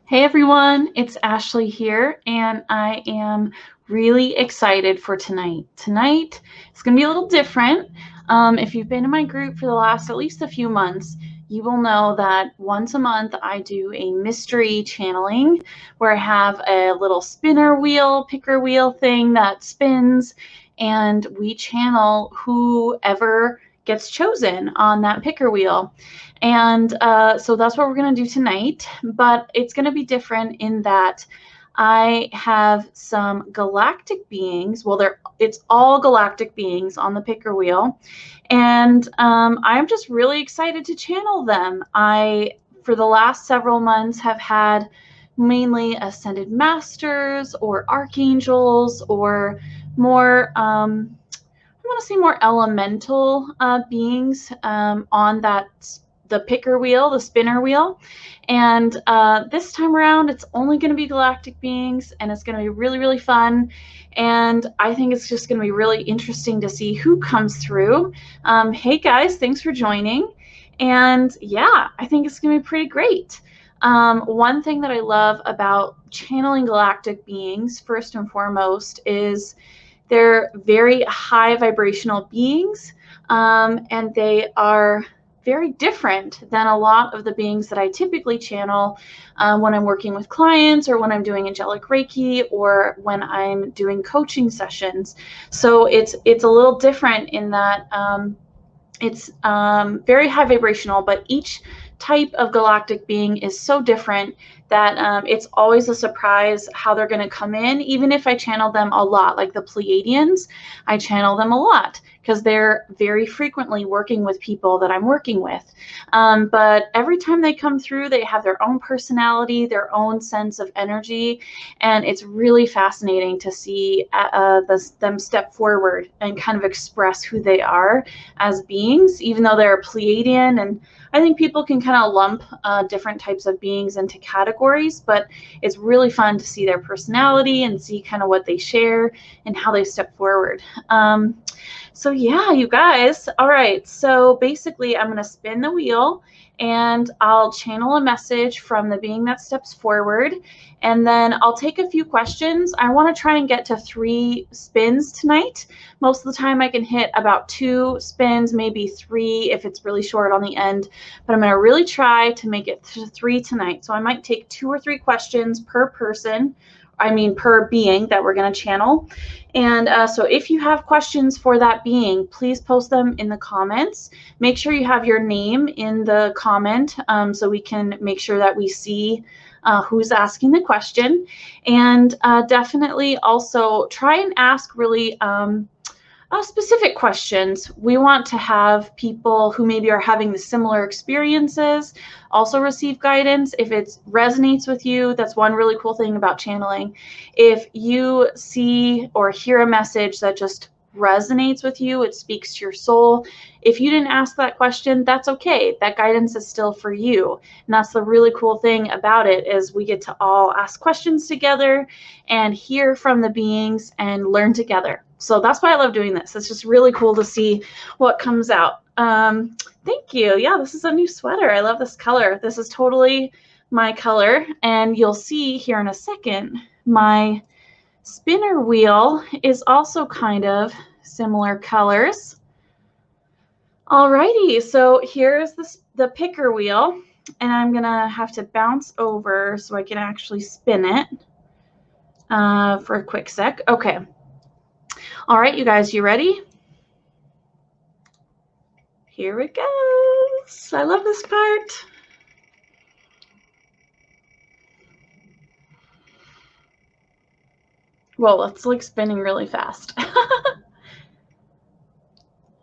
Hey everyone, it's Ashley here, and I am really excited for tonight. Tonight is going to be a little different. If you've been in my group for the last at least a few months, you will know that once a month I do a mystery channeling where I have a little spinner wheel, picker wheel thing that spins, and we channel whoever gets chosen on that picker wheel. And so that's what we're going to do tonight, but it's going to be different in that I have some galactic beings. Well, it's all galactic beings on the picker wheel, and I'm just really excited to channel them. For the last several months, have had mainly ascended masters or archangels or more. I want to say more elemental beings on the picker wheel, the spinner wheel. And this time around, it's only going to be galactic beings, and it's going to be really, really fun. And I think it's just going to be really interesting to see who comes through. Hey guys, thanks for joining. And yeah, I think it's going to be pretty great. One thing that I love about channeling galactic beings, first and foremost, is they're very high vibrational beings, and they are very different than a lot of the beings that I typically channel when I'm working with clients or when I'm doing Angelic Reiki or when I'm doing coaching sessions. So it's a little different in that it's very high vibrational, but each type of galactic being is so different that it's always a surprise how they're going to come in. Even if I channel them a lot, like the Pleiadians, I channel them a lot because they're very frequently working with people that I'm working with. But every time they come through, they have their own personality, their own sense of energy, and it's really fascinating to see them step forward and kind of express who they are as beings, even though they're a Pleiadian. And I think people can kind of lump different types of beings into categories, but it's really fun to see their personality and see kind of what they share and how they step forward. So yeah, you guys. All right. So basically, I'm going to spin the wheel and I'll channel a message from the being that steps forward. And then I'll take a few questions. I want to try and get to 3 spins tonight. Most of the time I can hit about 2 spins, maybe 3 if it's really short on the end. But I'm going to really try to make it to 3 tonight. So I might take 2 or 3 questions per person. Per being that we're going to channel. And so if you have questions for that being, please post them in the comments. Make sure you have your name in the comment so we can make sure that we see who's asking the question. And definitely also try and ask really specific questions. We want to have people who maybe are having the similar experiences also receive guidance. If it resonates with you, that's one really cool thing about channeling. If you see or hear a message that just resonates with you, it speaks to your soul. If you didn't ask that question, that's okay. That guidance is still for you. And that's the really cool thing about it, is we get to all ask questions together and hear from the beings and learn together. So that's why I love doing this. It's just really cool to see what comes out. Thank you. Yeah, this is a new sweater. I love this color. This is totally my color. And you'll see here in a second, my spinner wheel is also kind of similar colors. Alrighty, so here's the picker wheel, and I'm gonna have to bounce over so I can actually spin it for a quick sec. Okay. All right, you guys, you ready? Here it goes. I love this part. Whoa, it's like spinning really fast.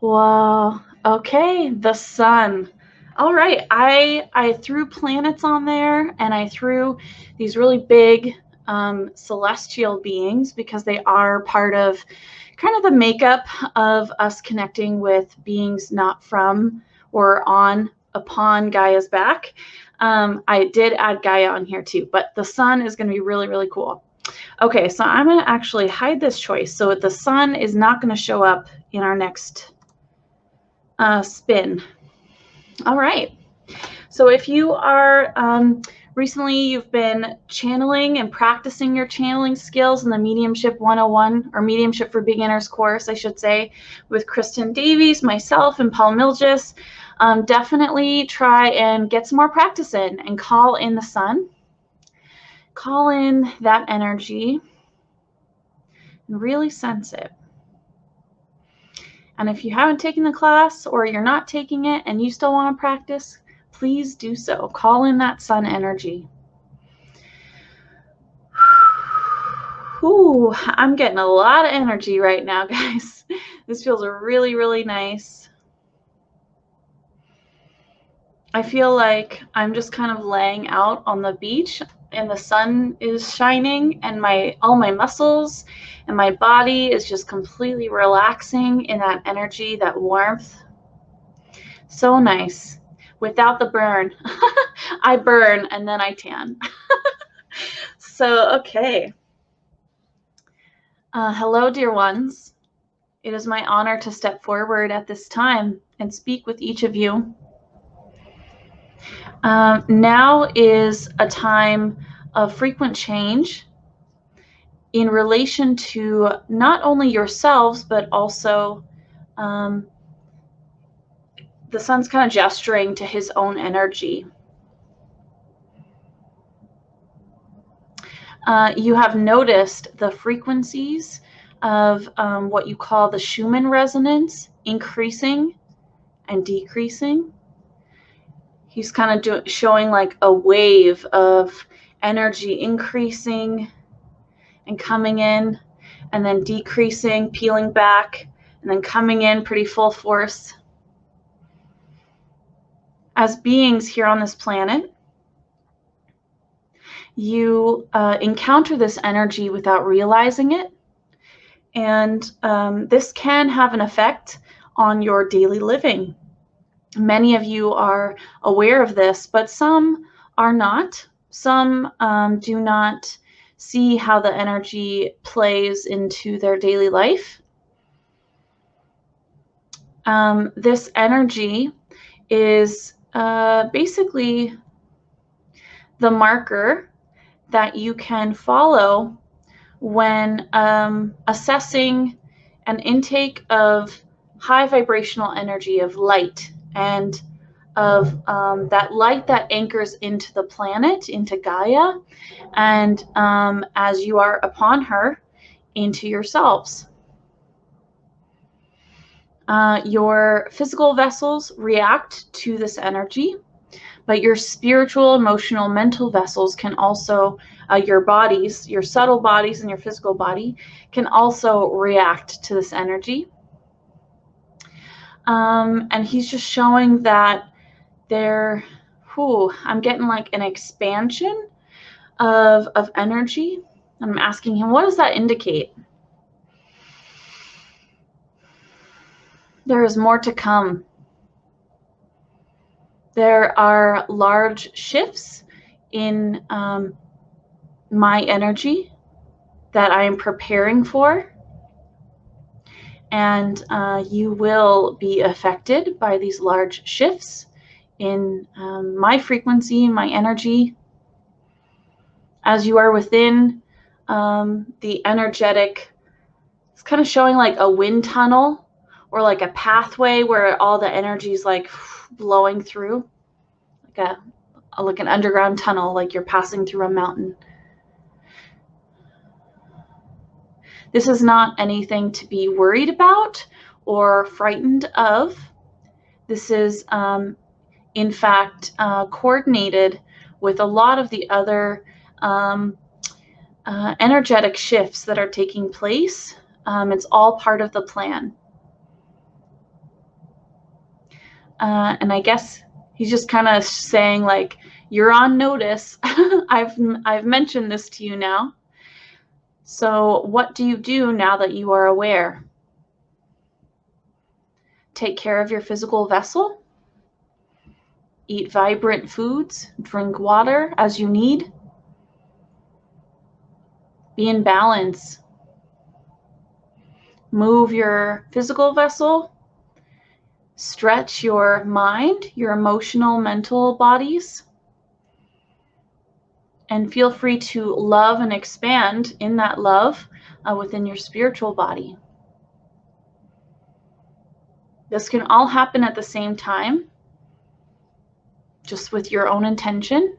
Wow. Okay, the sun. All right, I threw planets on there, and I threw these really big celestial beings because they are part of kind of the makeup of us connecting with beings not from or upon Gaia's back. I did add Gaia on here too, but the sun is going to be really, really cool. Okay, so I'm going to actually hide this choice so the sun is not going to show up in our next spin. All right. So if you are Recently, you've been channeling and practicing your channeling skills in the Mediumship 101, or Mediumship for Beginners course, I should say, with Kristen Davies, myself, and Paul Milgis. Definitely try and get some more practice in and call in the sun. Call in that energy and really sense it. And if you haven't taken the class or you're not taking it and you still want to practice, please do so. Call in that sun energy. Ooh, I'm getting a lot of energy right now, guys. This feels really, really nice. I feel like I'm just kind of laying out on the beach and the sun is shining and all my muscles and my body is just completely relaxing in that energy, that warmth. So nice. Without the burn. I burn and then I tan. So, okay. Hello, dear ones. It is my honor to step forward at this time and speak with each of you. Now is a time of frequent change in relation to not only yourselves, but also the sun's kind of gesturing to his own energy. You have noticed the frequencies of what you call the Schumann resonance increasing and decreasing. He's kind of showing like a wave of energy increasing and coming in and then decreasing, peeling back, and then coming in pretty full force. As beings here on this planet, you encounter this energy without realizing it. And this can have an effect on your daily living. Many of you are aware of this, but some are not. Some do not see how the energy plays into their daily life. This energy is basically the marker that you can follow when assessing an intake of high vibrational energy of light and of that light that anchors into the planet, into Gaia, and as you are upon her, into yourselves. Your physical vessels react to this energy, but your spiritual, emotional, mental vessels can also, your bodies, your subtle bodies and your physical body can also react to this energy. And he's just showing that I'm getting like an expansion of energy. I'm asking him, what does that indicate? There is more to come. There are large shifts in my energy that I am preparing for. And you will be affected by these large shifts in my frequency, my energy, as you are within the energetic. It's kind of showing like a wind tunnel or like a pathway where all the energy is like blowing through, like an underground tunnel, like you're passing through a mountain. This is not anything to be worried about or frightened of. This is, in fact, coordinated with a lot of the other energetic shifts that are taking place. It's all part of the plan. And I guess he's just kind of saying, like, you're on notice. I've mentioned this to you now. So what do you do now that you are aware? Take care of your physical vessel. Eat vibrant foods. Drink water as you need. Be in balance. Move your physical vessel. Stretch your mind, your emotional, mental bodies. And feel free to love and expand in that love within your spiritual body. This can all happen at the same time, just with your own intention.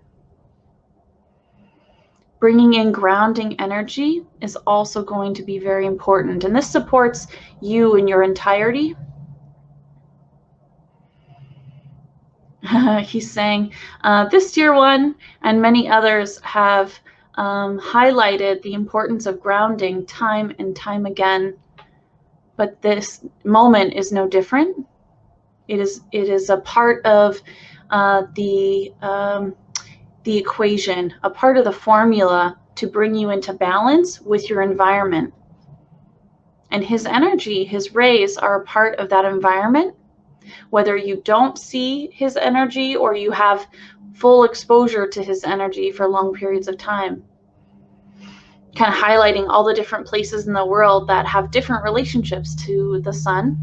Bringing in grounding energy is also going to be very important, and this supports you in your entirety. He's saying, this dear one and many others have highlighted the importance of grounding time and time again, but this moment is no different. It is a part of the equation, a part of the formula to bring you into balance with your environment. And his energy, his rays are a part of that environment. Whether you don't see his energy or you have full exposure to his energy for long periods of time. Kind of highlighting all the different places in the world that have different relationships to the sun.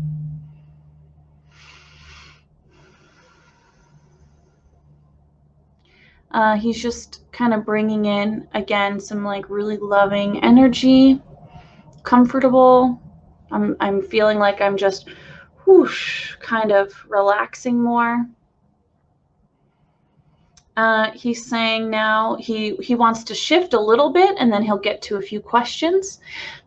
He's just kind of bringing in, again, some like really loving energy, comfortable. I'm feeling like I'm just whoosh, kind of relaxing more. He's saying now he wants to shift a little bit, and then he'll get to a few questions,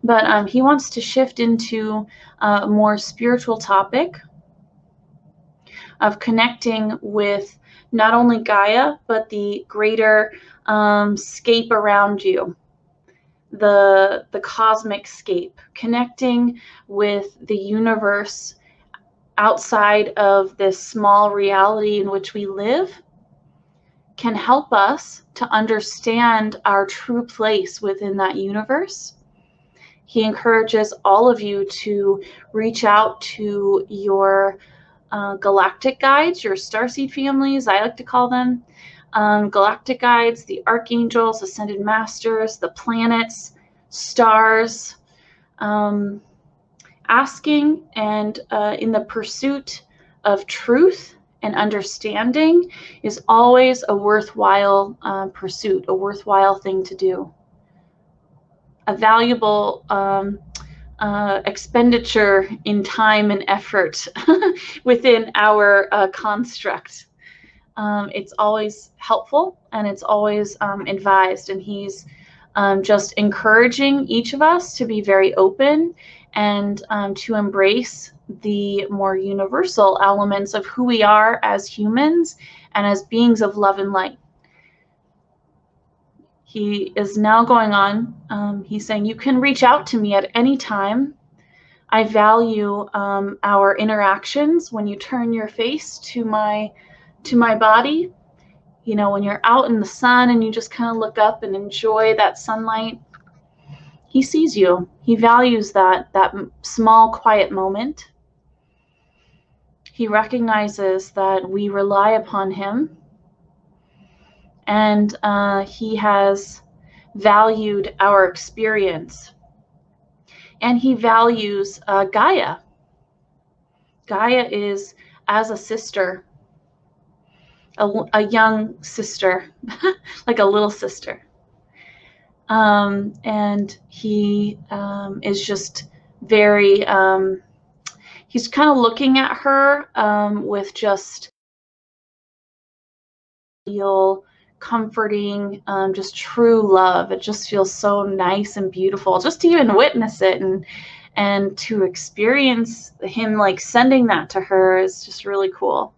but he wants to shift into a more spiritual topic of connecting with not only Gaia, but the greater scape around you, the cosmic scape, connecting with the universe outside of this small reality in which we live, can help us to understand our true place within that universe. He encourages all of you to reach out to your galactic guides, your starseed families, I like to call them. Galactic guides, the archangels, ascended masters, the planets, stars, asking and in the pursuit of truth and understanding is always a worthwhile pursuit, a worthwhile thing to do. A valuable expenditure in time and effort within our construct. It's always helpful and it's always advised, and he's just encouraging each of us to be very open and to embrace the more universal elements of who we are as humans and as beings of love and light. He is now going on. He's saying, you can reach out to me at any time. I value our interactions when you turn your face to my body. You know, when you're out in the sun and you just kind of look up and enjoy that sunlight. He sees you. He values that small, quiet moment. He recognizes that we rely upon him, and he has valued our experience. And he values Gaia. Gaia is as a sister, a young sister, like a little sister. And he is just very, he's kind of looking at her with just feel comforting, just true love. It just feels so nice and beautiful just to even witness it and to experience him like sending that to her is just really cool.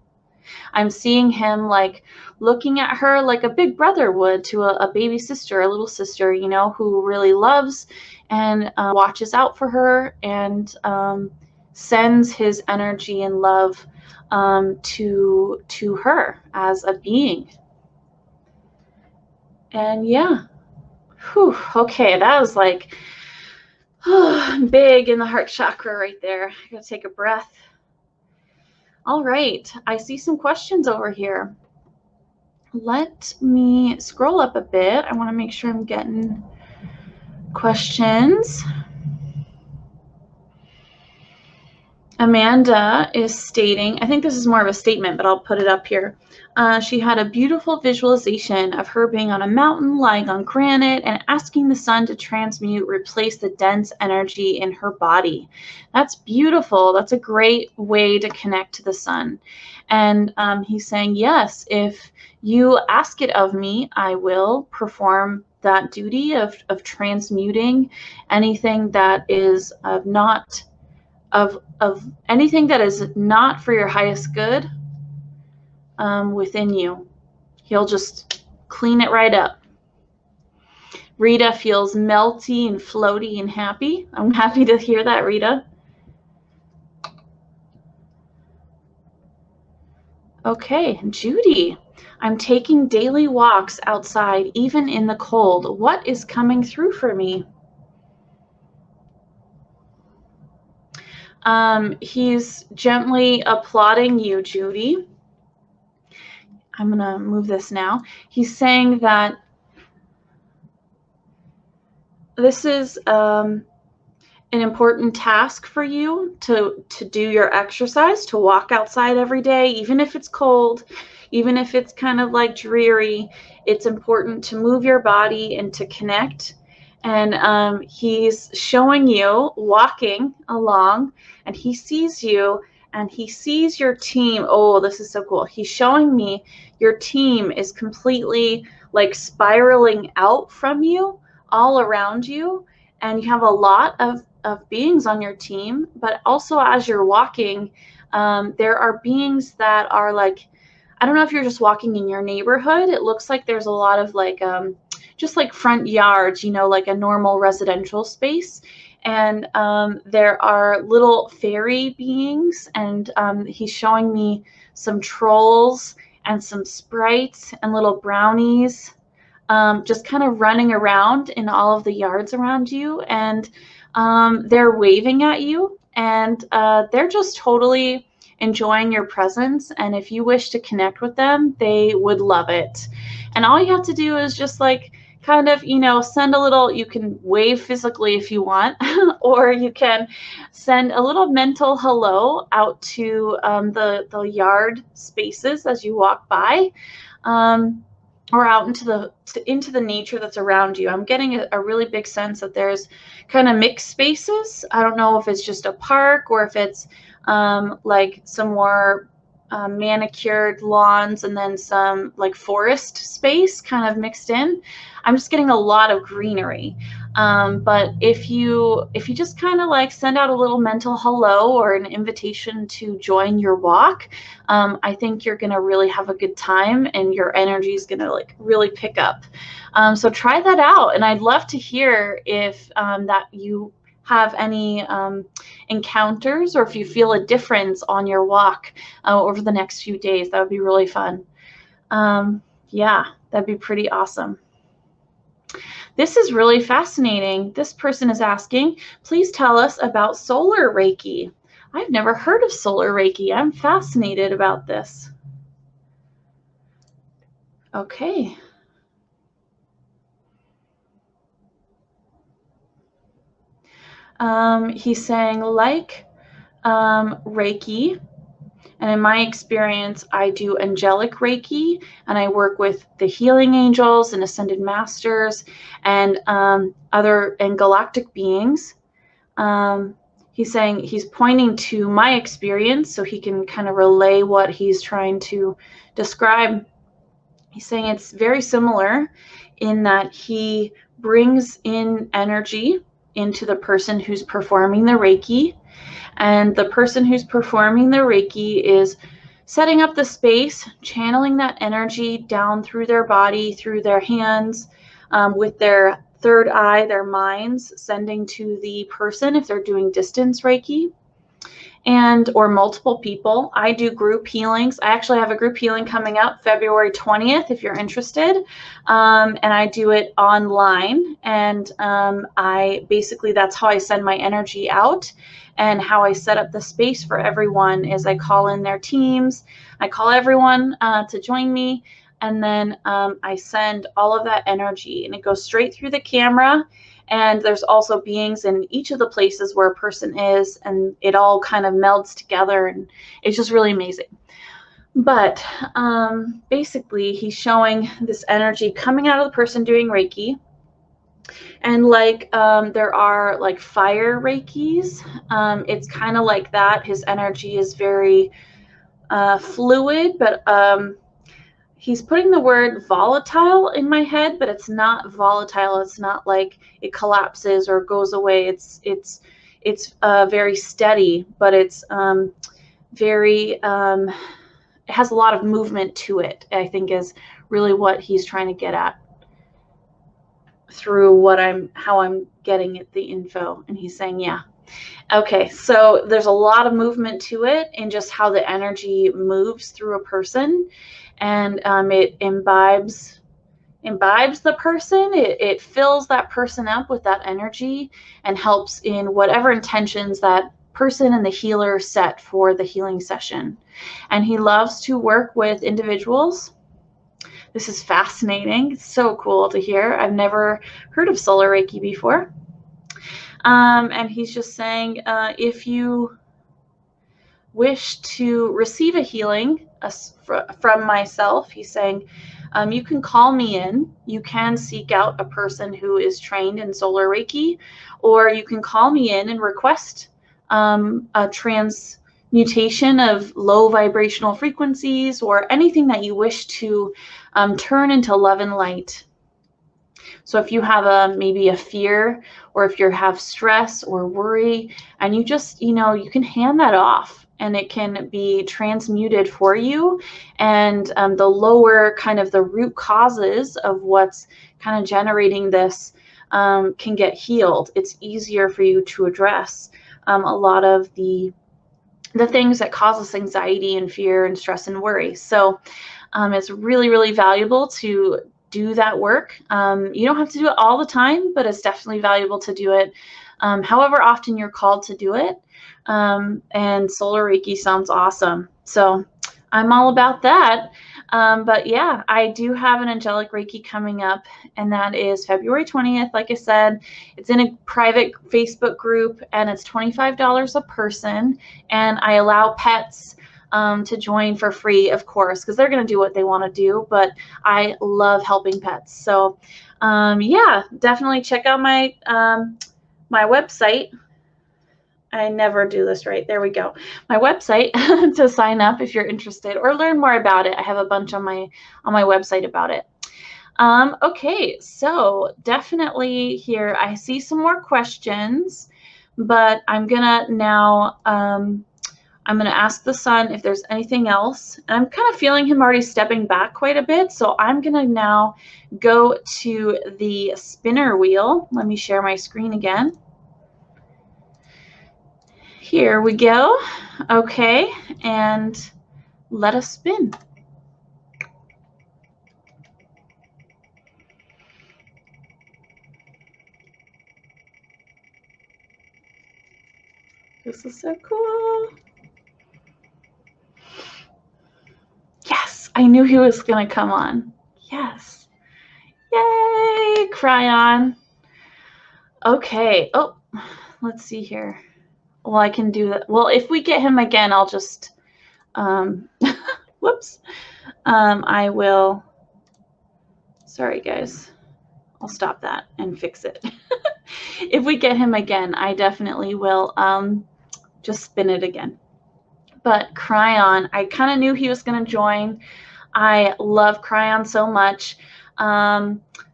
I'm seeing him like looking at her like a big brother would to a baby sister, a little sister, you know, who really loves and watches out for her and sends his energy and love to her as a being. And yeah, whew, okay, that was like big in the heart chakra right there. I gotta take a breath. All right, I see some questions over here. Let me scroll up a bit. I want to make sure I'm getting questions. Amanda is stating, I think this is more of a statement, but I'll put it up here. She had a beautiful visualization of her being on a mountain, lying on granite, and asking the sun to transmute, replace the dense energy in her body. That's beautiful. That's a great way to connect to the sun. And he's saying, yes, if you ask it of me, I will perform that duty of transmuting anything that is of anything that is not for your highest good within you. He'll just clean it right up. Rita feels melty and floaty and happy. I'm happy to hear that, Rita. Okay, Judy. I'm taking daily walks outside, even in the cold. What is coming through for me? He's gently applauding you, Judy. I'm going to move this now. He's saying that this is an important task for you to do your exercise, to walk outside every day, even if it's cold, even if it's kind of like dreary. It's important to move your body and to connect. And he's showing you walking along, and he sees you and he sees your team. Oh, this is so cool. He's showing me your team is completely like spiraling out from you, all around you, and you have a lot of beings on your team. But also, as you're walking, there are beings that are like, I don't know if you're just walking in your neighborhood. It looks like there's a lot of like just like front yards, you know, like a normal residential space. And there are little fairy beings, and he's showing me some trolls and some sprites and little brownies just kind of running around in all of the yards around you. And they're waving at you, and they're just totally enjoying your presence. And if you wish to connect with them, they would love it. And all you have to do is just like kind of, you know, send a little, you can wave physically if you want, or you can send a little mental hello out to the yard spaces as you walk by. Or out into the nature that's around you. I'm getting a really big sense that there's kind of mixed spaces. I don't know if it's just a park or if it's like some more manicured lawns and then some like forest space kind of mixed in. I'm just getting a lot of greenery. But if you just kind of like send out a little mental hello or an invitation to join your walk, I think you're going to really have a good time, and your energy is going to like really pick up. So try that out. And I'd love to hear if that you have any encounters, or if you feel a difference on your walk over the next few days. That would be really fun. Yeah, that'd be pretty awesome. This is really fascinating. This person is asking, please tell us about solar Reiki. I've never heard of solar Reiki. I'm fascinated about this. Okay. He's saying, like Reiki, and in my experience, I do angelic Reiki, and I work with the healing angels and ascended masters and other and galactic beings. He's saying, he's pointing to my experience so he can kind of relay what he's trying to describe. He's saying it's very similar in that he brings in energy into the person who's performing the Reiki, and the person who's performing the Reiki is setting up the space, channeling that energy down through their body, through their hands, with their third eye, their minds, sending to the person if they're doing distance Reiki, and or multiple people. I do group healings. I actually have a group healing coming up February 20th if you're interested, and I do it online. And I basically, that's how I send my energy out, and how I set up the space for everyone is I call in their teams, I call everyone to join me, and then I send all of that energy, and it goes straight through the camera, And there's also beings in each of the places where a person is, and it all kind of melds together, and it's just really amazing. But basically, he's showing this energy coming out of the person doing Reiki. And like there are like fire Reikis. It's kind of like that. His energy is very fluid, but he's putting the word volatile in my head, but it's not volatile. It's not like it collapses or goes away. It's very steady, but it's very it has a lot of movement to it, I think, is really what he's trying to get at through how I'm getting the info. And he's saying, yeah. Okay, so there's a lot of movement to it and just how the energy moves through a person, and it imbibes the person. It fills that person up with that energy and helps in whatever intentions that person and the healer set for the healing session. And he loves to work with individuals. This is fascinating. It's so cool to hear. I've never heard of solar Reiki before. And he's just saying, if you wish to receive a healing from myself, he's saying, you can call me in. You can seek out a person who is trained in solar Reiki, or you can call me in and request a transmutation of low vibrational frequencies or anything that you wish to turn into love and light. So if you have maybe a fear, or if you have stress or worry, and you just, you can hand that off and it can be transmuted for you. And the lower kind of the root causes of what's kind of generating this can get healed. It's easier for you to address a lot of the things that cause us anxiety and fear and stress and worry. So it's really, really valuable to do that work. You don't have to do it all the time, but it's definitely valuable to do it however often you're called to do it. And solar Reiki sounds awesome. So I'm all about that. But yeah, I do have an Angelic Reiki coming up, and that is February 20th. Like I said, it's in a private Facebook group, and it's $25 a person. And I allow pets to join for free, of course, because they're going to do what they want to do. But I love helping pets. So yeah, definitely check out my my website. I never do this right. There we go. My website to sign up if you're interested or learn more about it. I have a bunch on my website about it. Okay, so definitely here I see some more questions, but I'm gonna now I'm gonna ask the sun if there's anything else. And I'm kind of feeling him already stepping back quite a bit, so I'm gonna now go to the spinner wheel. Let me share my screen again. Here we go. Okay, and let us spin. This is so cool. Yes, I knew he was going to come on. Yes. Yay, kryon. Okay. Oh, let's see here. Well, I can do that. Well, if we get him again, I'll just, whoops. I will, sorry guys. I'll stop that and fix it. If we get him again, I definitely will just spin it again. But kryon, I kind of knew he was going to join. I love kryon so much.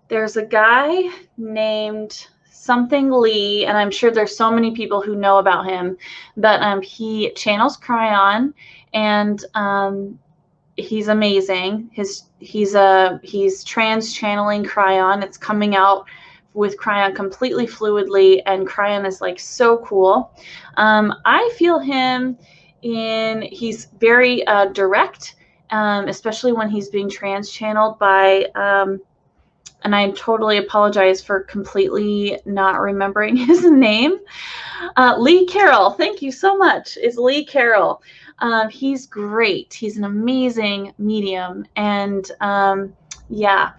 There's a guy named something Lee, and I'm sure there's so many people who know about him, but he channels kryon, and he's amazing. He's trans channeling kryon. It's coming out with kryon completely fluidly, and kryon is like so cool. I feel him he's very direct, especially when he's being trans channeled by and I totally apologize for completely not remembering his name. Lee Carroll, thank you so much. It's Lee Carroll. He's great. He's an amazing medium. And yeah,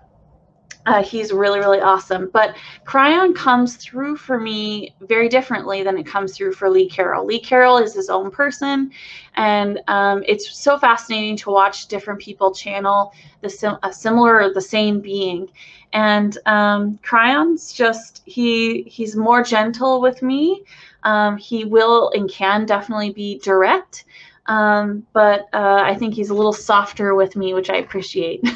He's really, really awesome. But Kryon comes through for me very differently than it comes through for Lee Carroll. Lee Carroll is his own person, and it's so fascinating to watch different people channel a similar or the same being. And Kryon's just, he's more gentle with me. He will and can definitely be direct, but I think he's a little softer with me, which I appreciate.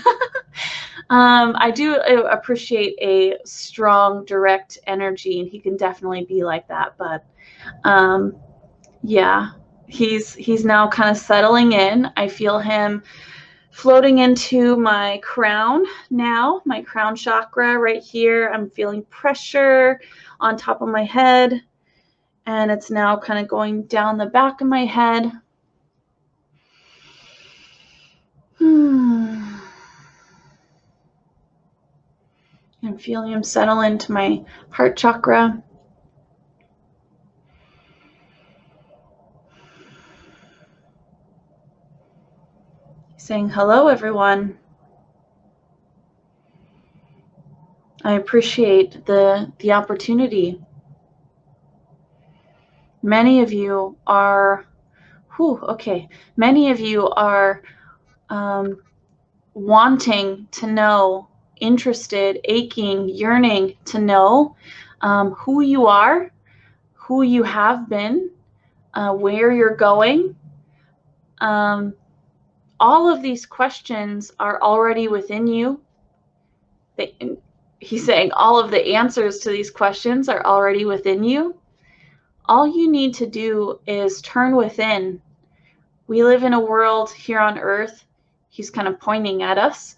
I do appreciate a strong, direct energy, and he can definitely be like that. But yeah, he's now kind of settling in. I feel him floating into my crown now, my crown chakra right here. I'm feeling pressure on top of my head, and it's now kind of going down the back of my head. I'm feeling him settle into my heart chakra. Saying hello, everyone. I appreciate the opportunity. Many of you are, many of you are wanting to know, interested, aching, yearning to know who you are, who you have been, where you're going. All of these questions are already within you. He's saying all of the answers to these questions are already within you. All you need to do is turn within. We live in a world here on Earth, he's kind of pointing at us,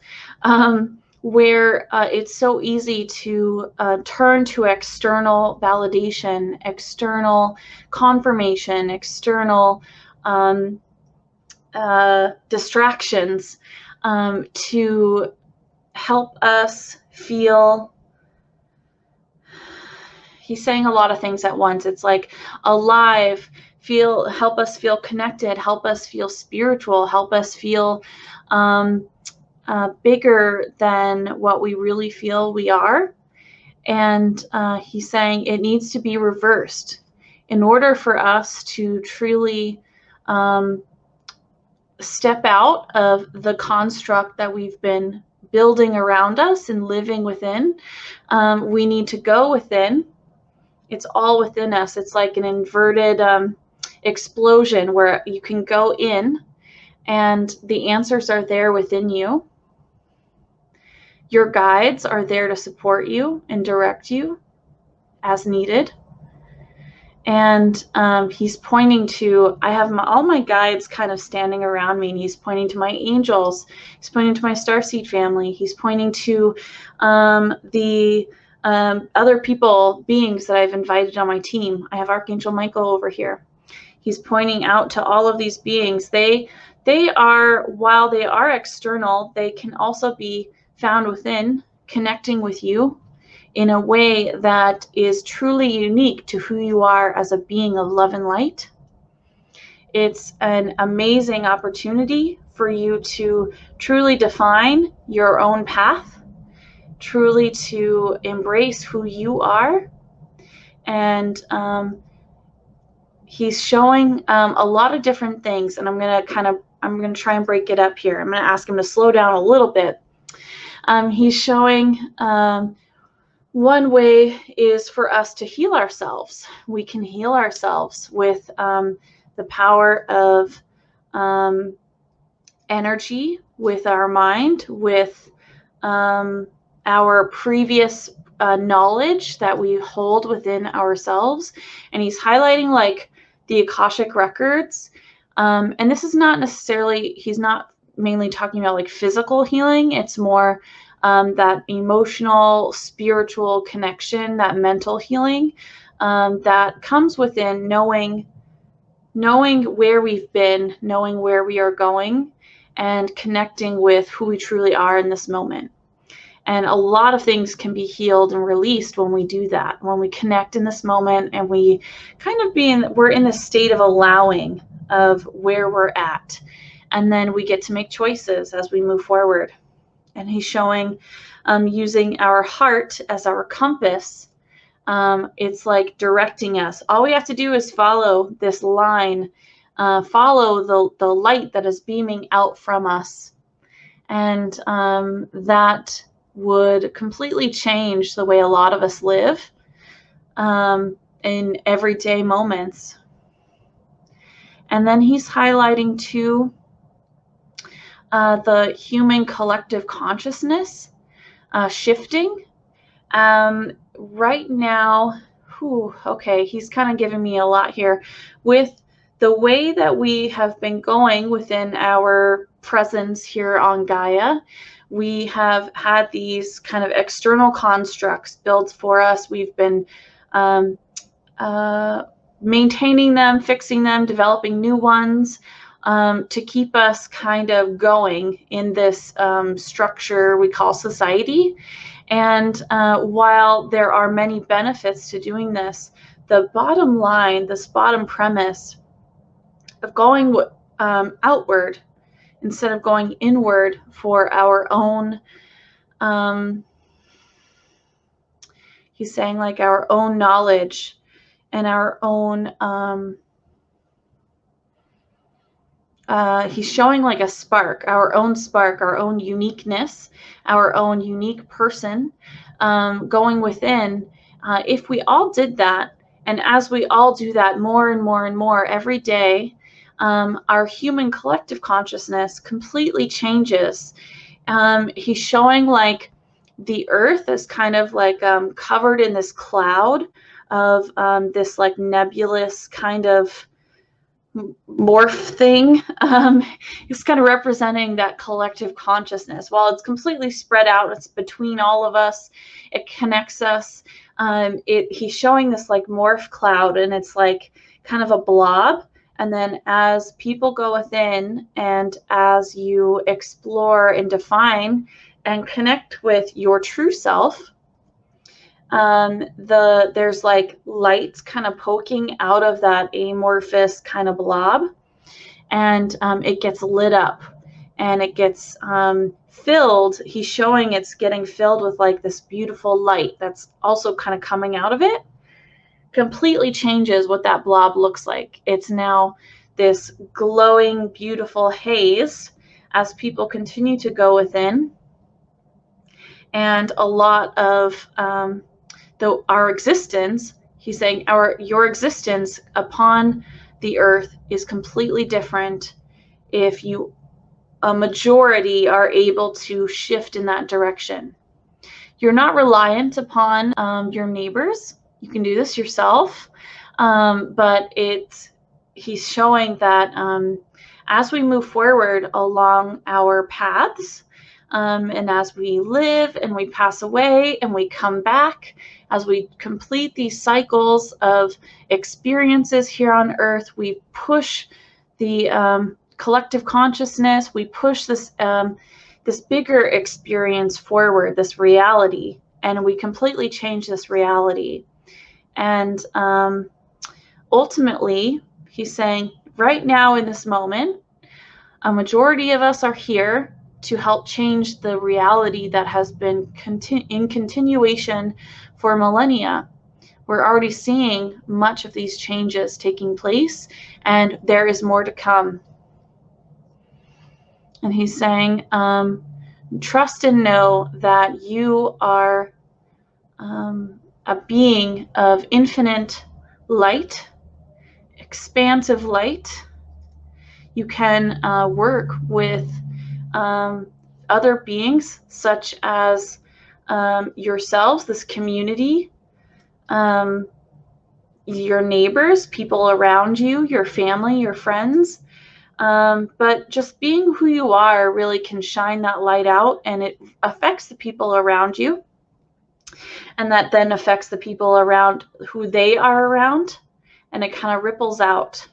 where it's so easy to turn to external validation, external confirmation, external distractions to help us feel. He's saying a lot of things at once. It's like alive, help us feel connected, help us feel spiritual, help us feel bigger than what we really feel we are. And he's saying it needs to be reversed in order for us to truly step out of the construct that we've been building around us and living within. We need to go within. It's all within us. It's like an inverted explosion where you can go in and the answers are there within you. Your guides are there to support you and direct you as needed. And he's pointing to, I have all my guides kind of standing around me, and he's pointing to my angels. He's pointing to my Starseed family. He's pointing to the other beings that I've invited on my team. I have Archangel Michael over here. He's pointing out to all of these beings. They are, while they are external, they can also be found within, connecting with you in a way that is truly unique to who you are as a being of love and light. It's an amazing opportunity for you to truly define your own path, truly to embrace who you are. And he's showing a lot of different things, and I'm going to try and break it up here. I'm going to ask him to slow down a little bit. He's showing one way is for us to heal ourselves. We can heal ourselves with the power of energy, with our mind, with our previous knowledge that we hold within ourselves. And he's highlighting like the Akashic records. And this is not necessarily, he's not mainly talking about like physical healing. It's more that emotional, spiritual connection, that mental healing that comes within knowing where we've been, knowing where we are going, and connecting with who we truly are in this moment. And a lot of things can be healed and released when we do that, when we connect in this moment and we kind of we're in the state of allowing of where we're at. And then we get to make choices as we move forward. And he's showing using our heart as our compass. It's like directing us. All we have to do is follow this line, follow the light that is beaming out from us. And that would completely change the way a lot of us live in everyday moments. And then he's highlighting too the human collective consciousness shifting. Right now, okay, he's kind of giving me a lot here. With the way that we have been going within our presence here on Gaia, we have had these kind of external constructs built for us. We've been maintaining them, fixing them, developing new ones to keep us kind of going in this structure we call society. And while there are many benefits to doing this, the bottom line, this bottom premise of going outward instead of going inward for our own, he's saying like our own knowledge and our own, he's showing like a spark, our own uniqueness, our own unique person going within. If we all did that, and as we all do that more and more and more every day, our human collective consciousness completely changes. He's showing like the earth is kind of like covered in this cloud of this like nebulous kind of morph thing. It's kind of representing that collective consciousness. While it's completely spread out, it's between all of us, it connects us. He's showing this like morph cloud, and it's like kind of a blob. And then as people go within, and as you explore and define and connect with your true self, there's like lights kind of poking out of that amorphous kind of blob, and it gets lit up and it gets filled. He's showing it's getting filled with like this beautiful light that's also kind of coming out of it. Completely changes what that blob looks like. It's now this glowing, beautiful haze as people continue to go within. And a lot of our existence, he's saying your existence upon the earth is completely different if a majority are able to shift in that direction. You're not reliant upon your neighbors. You can do this yourself, but he's showing that as we move forward along our paths, and as we live and we pass away and we come back, as we complete these cycles of experiences here on earth, we push the collective consciousness, we push this bigger experience forward, this reality, and we completely change this reality. And ultimately, he's saying right now in this moment, a majority of us are here to help change the reality that has been in continuation for millennia. We're already seeing much of these changes taking place, and there is more to come. And he's saying, trust and know that you are a being of infinite light, expansive light. You can work with other beings such as yourselves, this community, your neighbors, people around you, your family, your friends. But just being who you are really can shine that light out, and it affects the people around you. And that then affects the people around who they are around, and it kind of ripples out.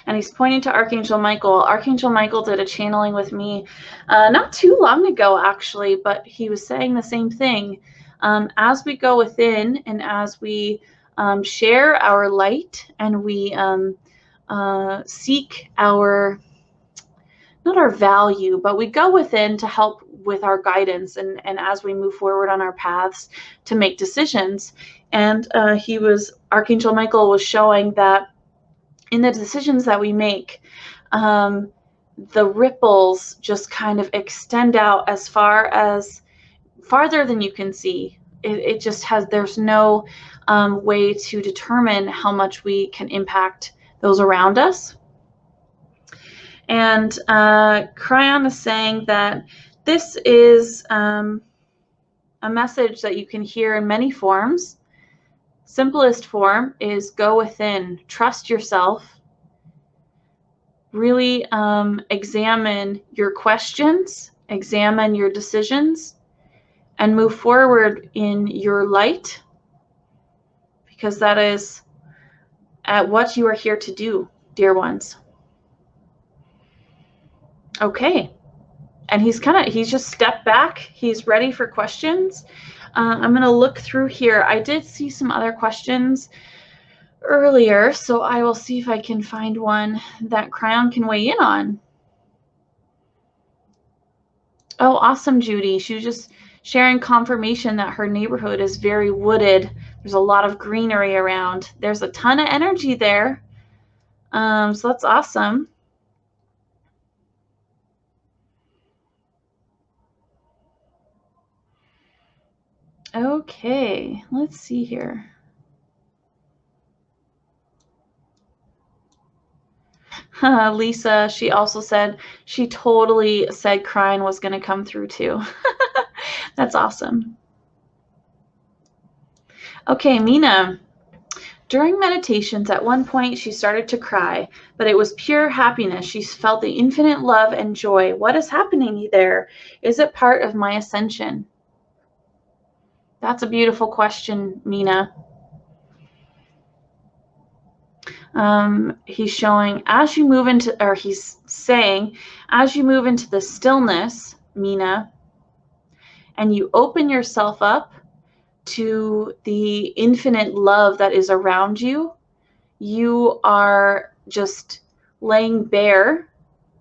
And he's pointing to Archangel Michael. Archangel Michael did a channeling with me not too long ago, actually, but he was saying the same thing. As we go within and as we share our light and we seek our, not our value, but we go within to help with our guidance and as we move forward on our paths to make decisions. And Archangel Michael was showing that in the decisions that we make, the ripples just kind of extend out as farther than you can see. It just there's no way to determine how much we can impact those around us. And Kryon is saying that this is a message that you can hear in many forms. Simplest form is go within, trust yourself, really examine your questions, examine your decisions, and move forward in your light, because that is what you are here to do, dear ones. Okay. And he's just stepped back. He's ready for questions. I'm going to look through here. I did see some other questions earlier, so I will see if I can find one that Kryon can weigh in on. Oh, awesome, Judy. She was just sharing confirmation that her neighborhood is very wooded. There's a lot of greenery around. There's a ton of energy there. So that's awesome. Okay, let's see here. Lisa, she also said she totally said Kryon was going to come through too. That's awesome. Okay, Mina. During meditations, at one point she started to cry, but it was pure happiness. She felt the infinite love and joy. What is happening there? Is it part of my ascension? That's a beautiful question, Mina. He's showing he's saying, as you move into the stillness, Mina, and you open yourself up to the infinite love that is around you, you are just laying bare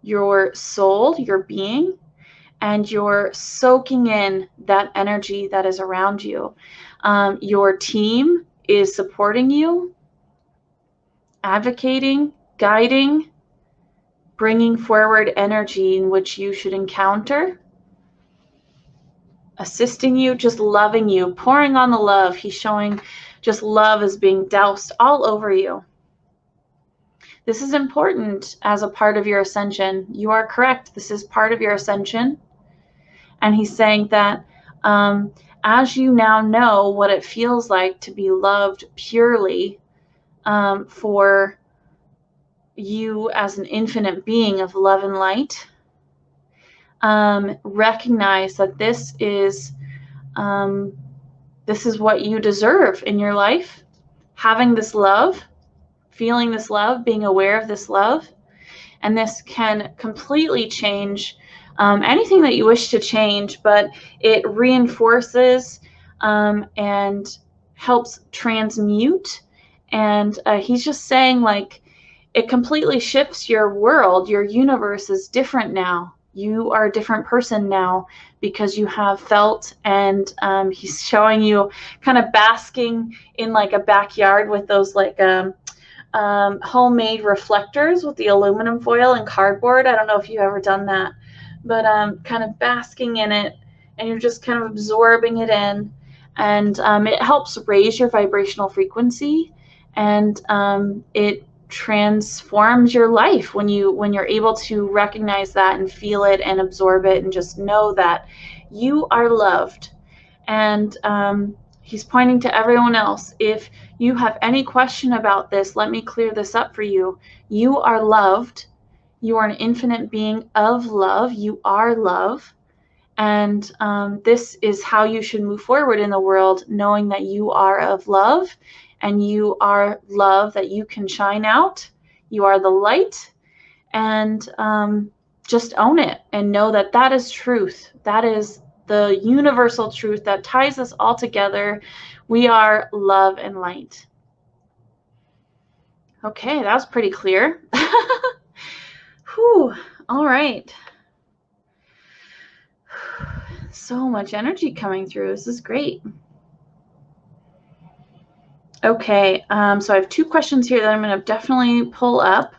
your soul, your being, and you're soaking in that energy that is around you. Your team is supporting you, advocating, guiding, bringing forward energy in which you should encounter, assisting you, just loving you, pouring on the love. He's showing just love is being doused all over you. This is important as a part of your ascension. You are correct. This is part of your ascension. And he's saying that as you now know what it feels like to be loved purely for you as an infinite being of love and light, recognize that this is what you deserve in your life. Having this love, feeling this love, being aware of this love, and this can completely change anything that you wish to change, but it reinforces and helps transmute. And he's just saying, like, it completely shifts your world. Your universe is different now. You are a different person now because you have felt, and he's showing you kind of basking in like a backyard with those like homemade reflectors with the aluminum foil and cardboard. I don't know if you've ever done that, but kind of basking in it, and you're just kind of absorbing it in, and it helps raise your vibrational frequency, and it transforms your life when you're able to recognize that and feel it and absorb it and just know that you are loved. And he's pointing to everyone else. If you have any question about this, let me clear this up for you. You are loved. You are an infinite being of love. You are love. And this is how you should move forward in the world, knowing that you are of love, and you are love that you can shine out. You are the light, and just own it and know that that is truth. That is the universal truth that ties us all together. We are love and light. Okay, that was pretty clear. Whew. All right. So much energy coming through. This is great. Okay, so I have 2 questions here that I'm going to definitely pull up.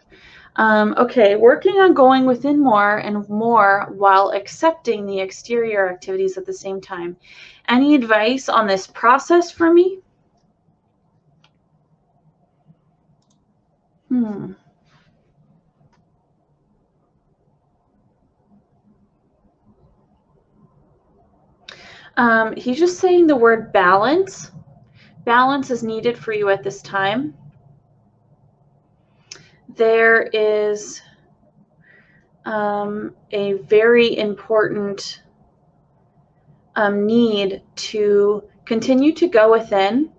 Okay, working on going within more and more while accepting the exterior activities at the same time. Any advice on this process for me? He's just saying the word balance. Balance is needed for you at this time. There is a very important need to continue to go within,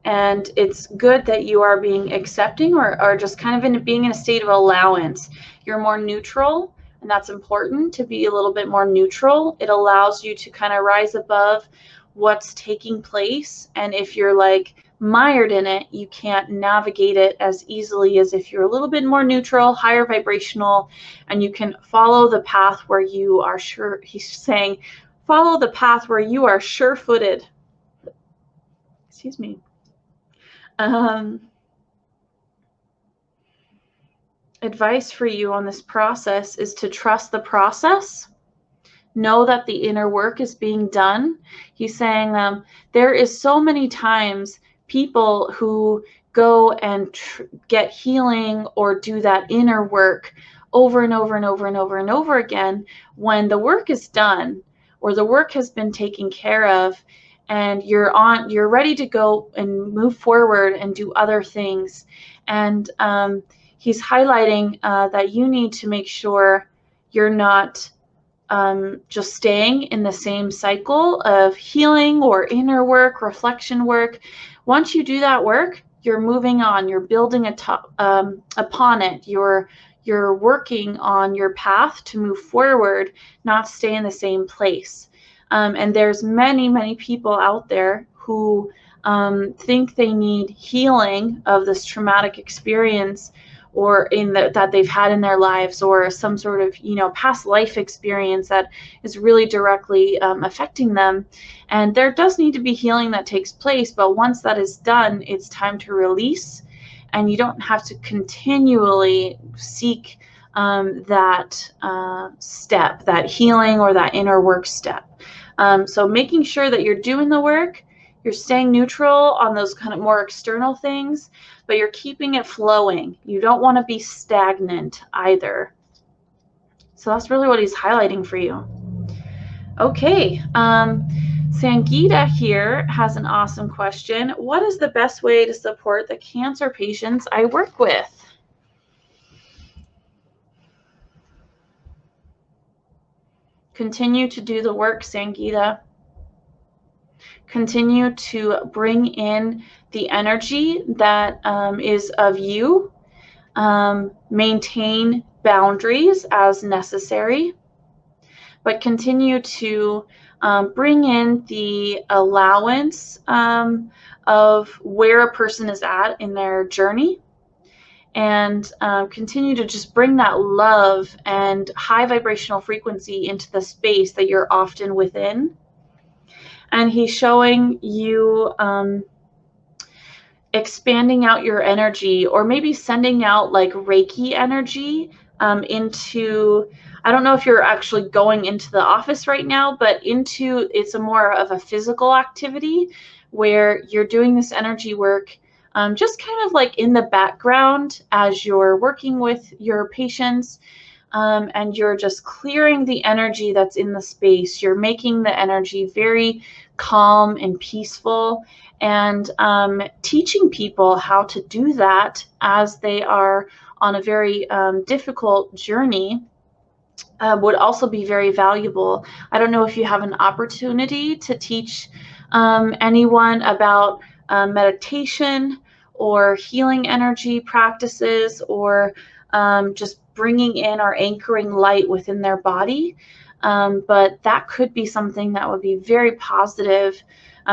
and it's good that you are being accepting or just kind of being in a state of allowance. You're more neutral, and that's important, to be a little bit more neutral. It allows you to kind of rise above what's taking place, and if you're like mired in it, you can't navigate it as easily as if you're a little bit more neutral, higher vibrational, and you can follow the path where you are sure. He's saying follow the path where you are sure-footed. Excuse me. Advice for you on this process is to trust the process. Know that the inner work is being done. He's saying there is so many times people who go and get healing or do that inner work over and over and over and over and over again when the work is done or the work has been taken care of, and you're ready to go and move forward and do other things. And he's highlighting that you need to make sure you're not just staying in the same cycle of healing or inner work, reflection work. Once you do that work, you're moving on, you're building upon it, you're working on your path to move forward, not stay in the same place. And there's many people out there who think they need healing of this traumatic experience or that they've had in their lives, or some sort of past life experience that is really directly affecting them. And there does need to be healing that takes place, but once that is done, it's time to release, and you don't have to continually seek that step, that healing or that inner work step. So making sure that you're doing the work, you're staying neutral on those kind of more external things, but you're keeping it flowing. You don't want to be stagnant either. So that's really what he's highlighting for you. Okay, Sangeeta here has an awesome question. What is the best way to support the cancer patients I work with? Continue to do the work, Sangeeta. Continue to bring in the energy that is of you. Maintain boundaries as necessary, but continue to bring in the allowance of where a person is at in their journey, and continue to just bring that love and high vibrational frequency into the space that you're often within. And he's showing you expanding out your energy, or maybe sending out like Reiki energy into, I don't know if you're actually going into the office right now, but it's a more of a physical activity where you're doing this energy work just kind of like in the background as you're working with your patients. And you're just clearing the energy that's in the space. You're making the energy very calm and peaceful, and teaching people how to do that as they are on a very difficult journey would also be very valuable. I don't know if you have an opportunity to teach anyone about meditation or healing energy practices, or just bringing in or anchoring light within their body. But that could be something that would be very positive.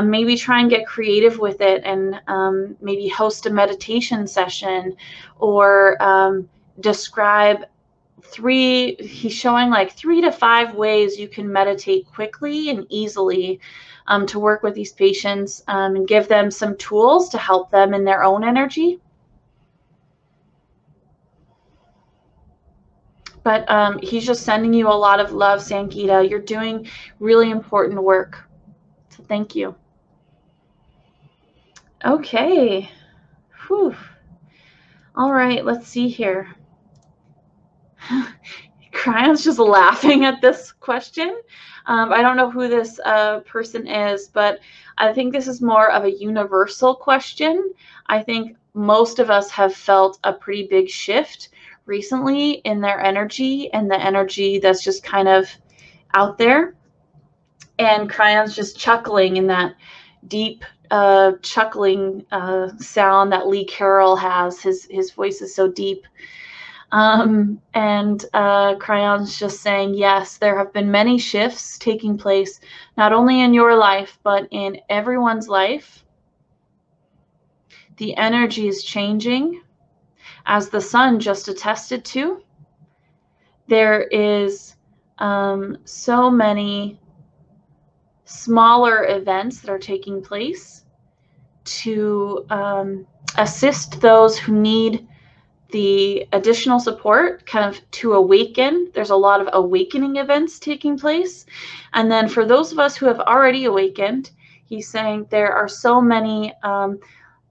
Maybe try and get creative with it, and maybe host a meditation session, or describe he's showing like 3 to 5 ways you can meditate quickly and easily to work with these patients and give them some tools to help them in their own energy. But he's just sending you a lot of love, Sankita. You're doing really important work. So thank you. Okay. Whew. All right, let's see here. Cryon's just laughing at this question. I don't know who this person is, but I think this is more of a universal question. I think most of us have felt a pretty big shift recently in their energy and the energy that's just kind of out there. And Cryon's just chuckling in that deep chuckling sound that Lee Carroll has. His voice is so deep. And Cryon's just saying, yes, there have been many shifts taking place, not only in your life, but in everyone's life. The energy is changing, as the sun just attested to. There is so many smaller events that are taking place to assist those who need the additional support, kind of to awaken. There's a lot of awakening events taking place. And then for those of us who have already awakened, he's saying there are so many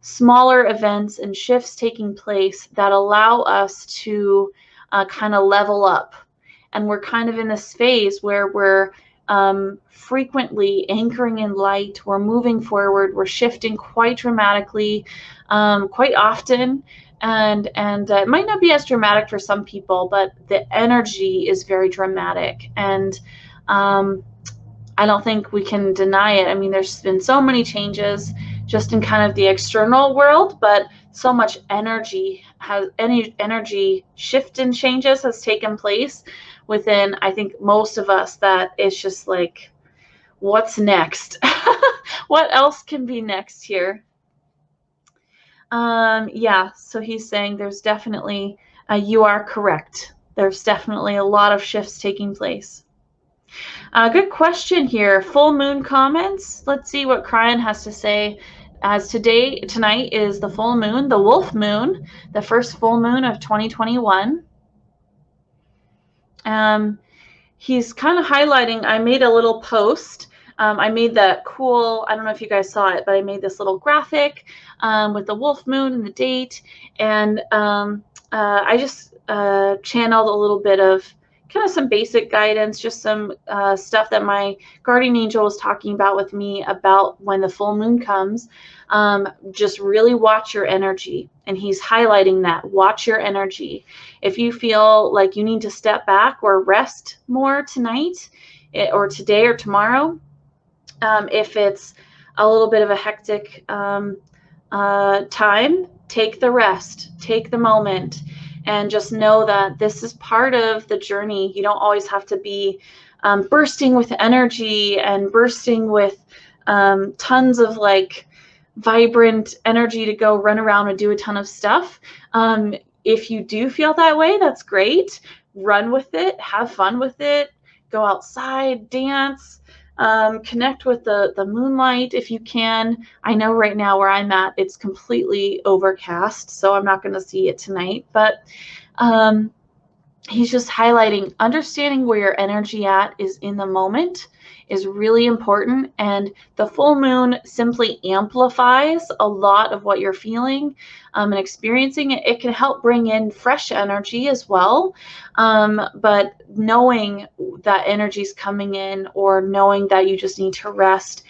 smaller events and shifts taking place that allow us to kind of level up. And we're kind of in this phase where we're frequently anchoring in light. We're moving forward. We're shifting quite dramatically, quite often. And it might not be as dramatic for some people, but the energy is very dramatic. And I don't think we can deny it. I mean, there's been so many changes just in kind of the external world, but so much energy shift and changes has taken place within, I think, most of us, that it's just like, what's next? What else can be next here? Yeah, so he's saying there's definitely, you are correct. There's definitely a lot of shifts taking place. Good question here. Full moon comments. Let's see what Kryon has to say. As tonight is the full moon, the wolf moon, the first full moon of 2021. He's kind of highlighting, I made a little post. I made that cool, I don't know if you guys saw it, but I made this little graphic with the wolf moon and the date. And I just channeled a little bit of kind of some basic guidance, just some stuff that my guardian angel was talking about with me about when the full moon comes. Just really watch your energy. And he's highlighting that. Watch your energy. If you feel like you need to step back or rest more tonight or today or tomorrow, if it's a little bit of a hectic time, take the rest, take the moment, and just know that this is part of the journey. You don't always have to be bursting with energy and bursting with tons of like vibrant energy to go run around and do a ton of stuff. If you do feel that way, that's great. Run with it, have fun with it, go outside, dance, connect with the moonlight if you can. I know right now where I'm at, it's completely overcast, so I'm not going to see it tonight, but he's just highlighting understanding where your energy at is in the moment is really important, and the full moon simply amplifies a lot of what you're feeling and experiencing. It can help bring in fresh energy as well, but knowing that energy is coming in or knowing that you just need to rest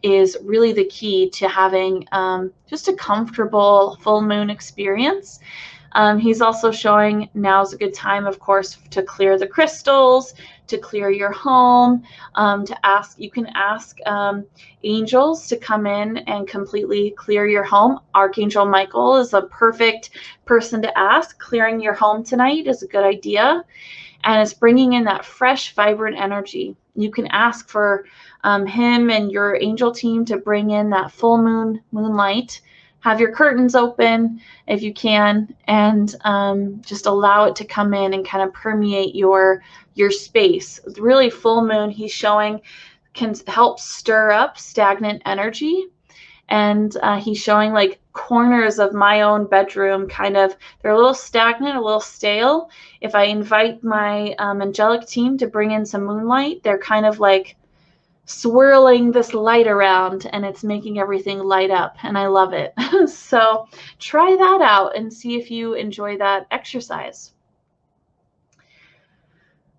is really the key to having just a comfortable full moon experience. He's also showing now's a good time, of course, to clear the crystals, to clear your home, you can ask angels to come in and completely clear your home. Archangel Michael is a perfect person to ask. Clearing your home tonight is a good idea, and it's bringing in that fresh, vibrant energy. You can ask for him and your angel team to bring in that full moonlight have your curtains open if you can, and just allow it to come in and kind of permeate your space. Really, full moon, he's showing, can help stir up stagnant energy. And he's showing like corners of my own bedroom, kind of, they're a little stagnant, a little stale. If I invite my angelic team to bring in some moonlight, they're kind of like swirling this light around, and it's making everything light up, and I love it. So try that out and see if you enjoy that exercise.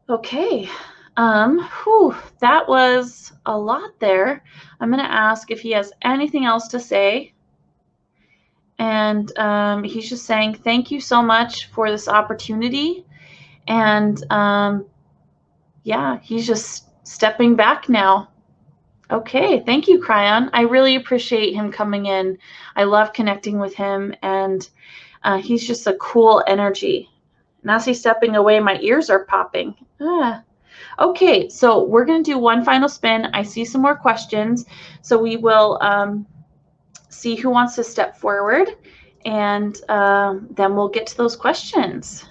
Okay. That was a lot there. I'm going to ask if he has anything else to say. And he's just saying, thank you so much for this opportunity. And yeah, he's just stepping back now. Okay, thank you, Kryon. I really appreciate him coming in. I love connecting with him, and he's just a cool energy. And as he's stepping away, my ears are popping. Okay, so we're going to do one final spin. I see some more questions, so we will see who wants to step forward, and then we'll get to those questions.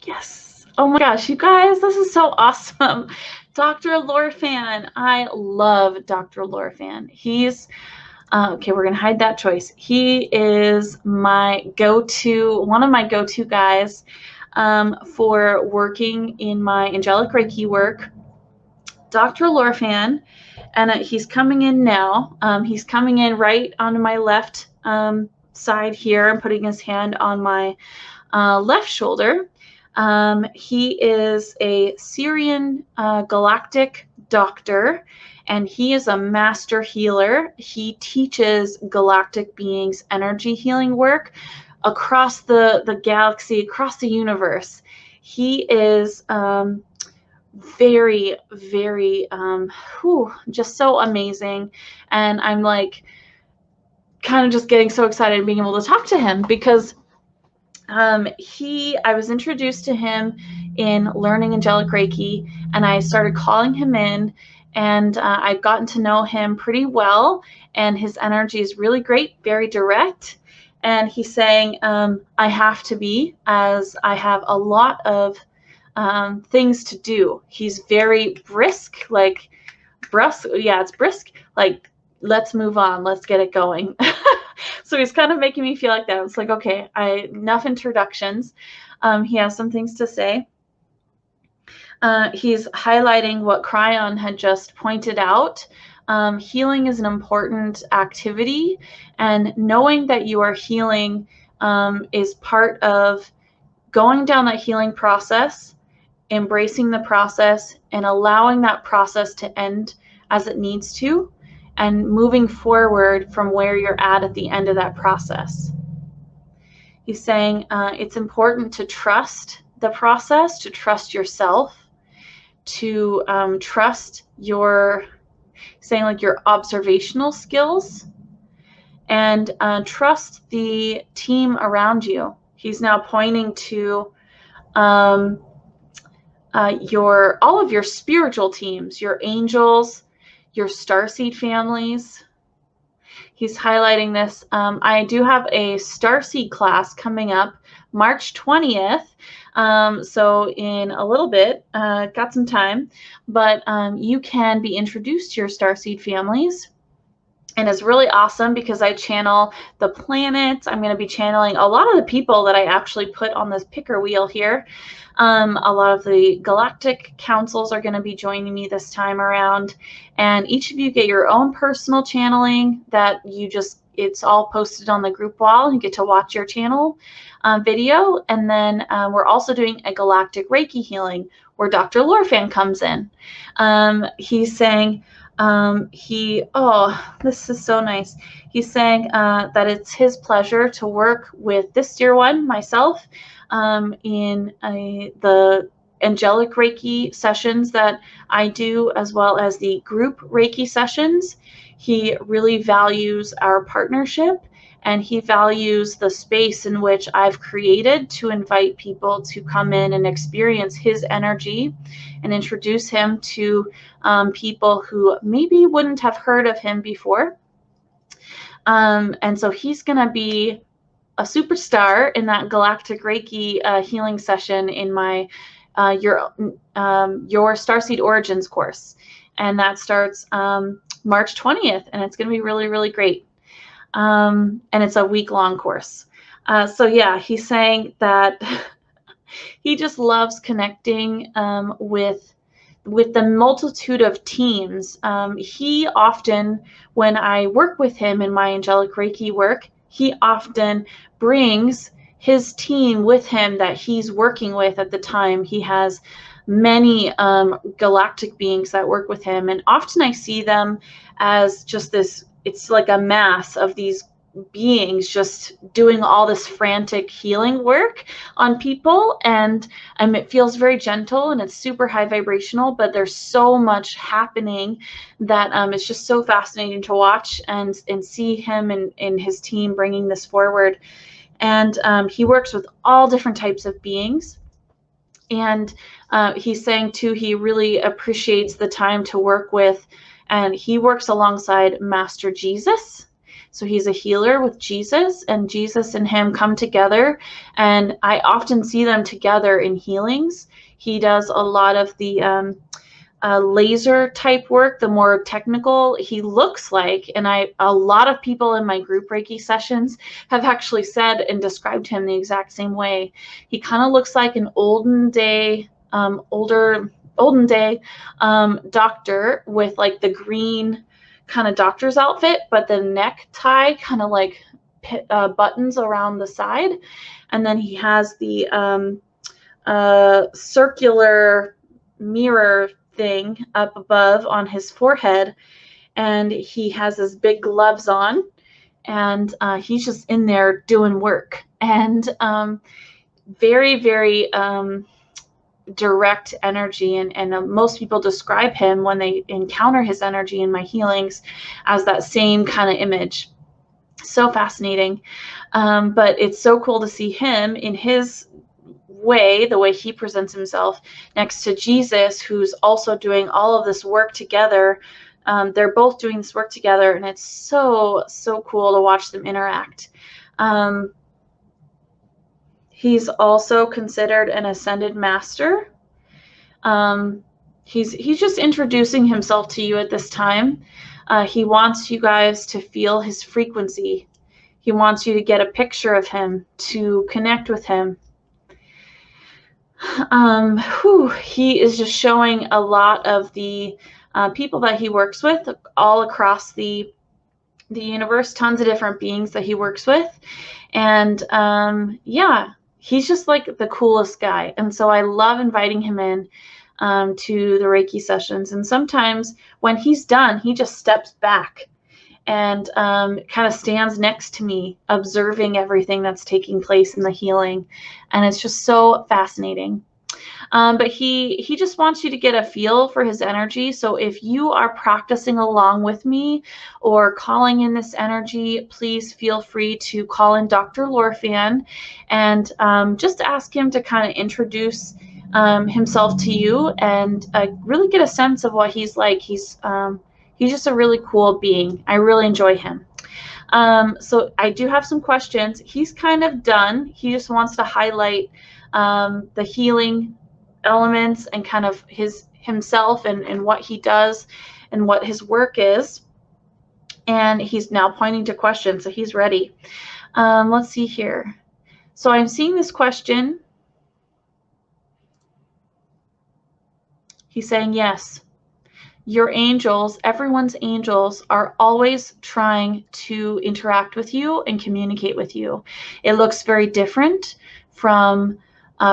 Yes. Oh my gosh, you guys, this is so awesome. Dr. Lorfan. I love Dr. Lorfan. He's, okay, we're going to hide that choice. He is my go-to, one of my go-to guys for working in my angelic Reiki work. Dr. Lorfan, and he's coming in now. He's coming in right on my left side here and putting his hand on my left shoulder. He is a Syrian Galactic doctor, and he is a master healer. He teaches galactic beings energy healing work across the galaxy, across the universe. He is very, very, just so amazing. And I'm like kind of just getting so excited being able to talk to him, because I was introduced to him in learning angelic Reiki, and I started calling him in, and I've gotten to know him pretty well, and his energy is really great, very direct. And he's saying, I have to be, as I have a lot of things to do. He's very brisk, like brusque. Yeah, it's brisk. Like, let's move on. Let's get it going. So he's kind of making me feel like that. It's like, okay, enough introductions. He has some things to say. He's highlighting what Kryon had just pointed out. Healing is an important activity, and knowing that you are healing is part of going down that healing process, embracing the process, and allowing that process to end as it needs to, and moving forward from where you're at the end of that process. He's saying it's important to trust the process, to trust yourself, to trust your, saying like your observational skills, and trust the team around you. He's now pointing to all of your spiritual teams, your angels, your Starseed families. He's highlighting this. I do have a Starseed class coming up March 20th. So in a little bit, got some time, but you can be introduced to your Starseed families. And it's really awesome because I channel the planets. I'm going to be channeling a lot of the people that I actually put on this picker wheel here. A lot of the galactic councils are going to be joining me this time around. And each of you get your own personal channeling that you just, it's all posted on the group wall, and you get to watch your channel video. And then we're also doing a galactic Reiki healing where Dr. Lorfan comes in. He's saying, this is so nice. He's saying that it's his pleasure to work with this dear one, myself, in the angelic Reiki sessions that I do, as well as the group Reiki sessions. He really values our partnership and he values the space in which I've created to invite people to come in and experience his energy and introduce him to people who maybe wouldn't have heard of him before. And so he's going to be a superstar in that Galactic Reiki healing session in my your Starseed Origins course, and that starts March 20th, and it's going to be really, really great. And it's a week-long course. So yeah, he's saying that he just loves connecting with the multitude of teams. He often, when I work with him in my Angelic Reiki work, he often brings his team with him that he's working with at the time. He has many galactic beings that work with him, and often I see them as just this, it's like a mass of these beings just doing all this frantic healing work on people, and it feels very gentle and it's super high vibrational, but there's so much happening that it's just so fascinating to watch and see him and his team bringing this forward. And he works with all different types of beings. And he's saying too, he really appreciates the time to work with, and he works alongside Master Jesus. So he's a healer with Jesus, and Jesus and him come together, and I often see them together in healings. He does a lot of the laser type work, the more technical he looks like, and a lot of people in my group Reiki sessions have actually said and described him the exact same way. He kind of looks like an olden day doctor with like the green kind of doctor's outfit, but the necktie kind of like buttons around the side, and then he has the circular mirror thing up above on his forehead, and he has his big gloves on, and he's just in there doing work, and very, very direct energy, and most people describe him when they encounter his energy in my healings as that same kind of image. So fascinating. But it's so cool to see him in his way, the way he presents himself next to Jesus, who's also doing all of this work together. They're both doing this work together, and it's so cool to watch them interact. He's also considered an ascended master. He's just introducing himself to you at this time. He wants you guys to feel his frequency. He wants you to get a picture of him, to connect with him. He is just showing a lot of the people that he works with all across the universe, tons of different beings that he works with. And yeah, he's just like the coolest guy. And so I love inviting him in to the Reiki sessions. And sometimes when he's done, he just steps back and kind of stands next to me, observing everything that's taking place in the healing. And it's just so fascinating. But he just wants you to get a feel for his energy. So if you are practicing along with me or calling in this energy, please feel free to call in Dr. Lorfan and just ask him to kind of introduce himself to you and really get a sense of what he's like. He's just a really cool being. I really enjoy him. So I do have some questions. He's kind of done. He just wants to highlight the healing elements and kind of himself and what he does and what his work is. And he's now pointing to questions, so he's ready. Let's see here. So I'm seeing this question. He's saying, yes, your angels, everyone's angels, are always trying to interact with you and communicate with you. It looks very different from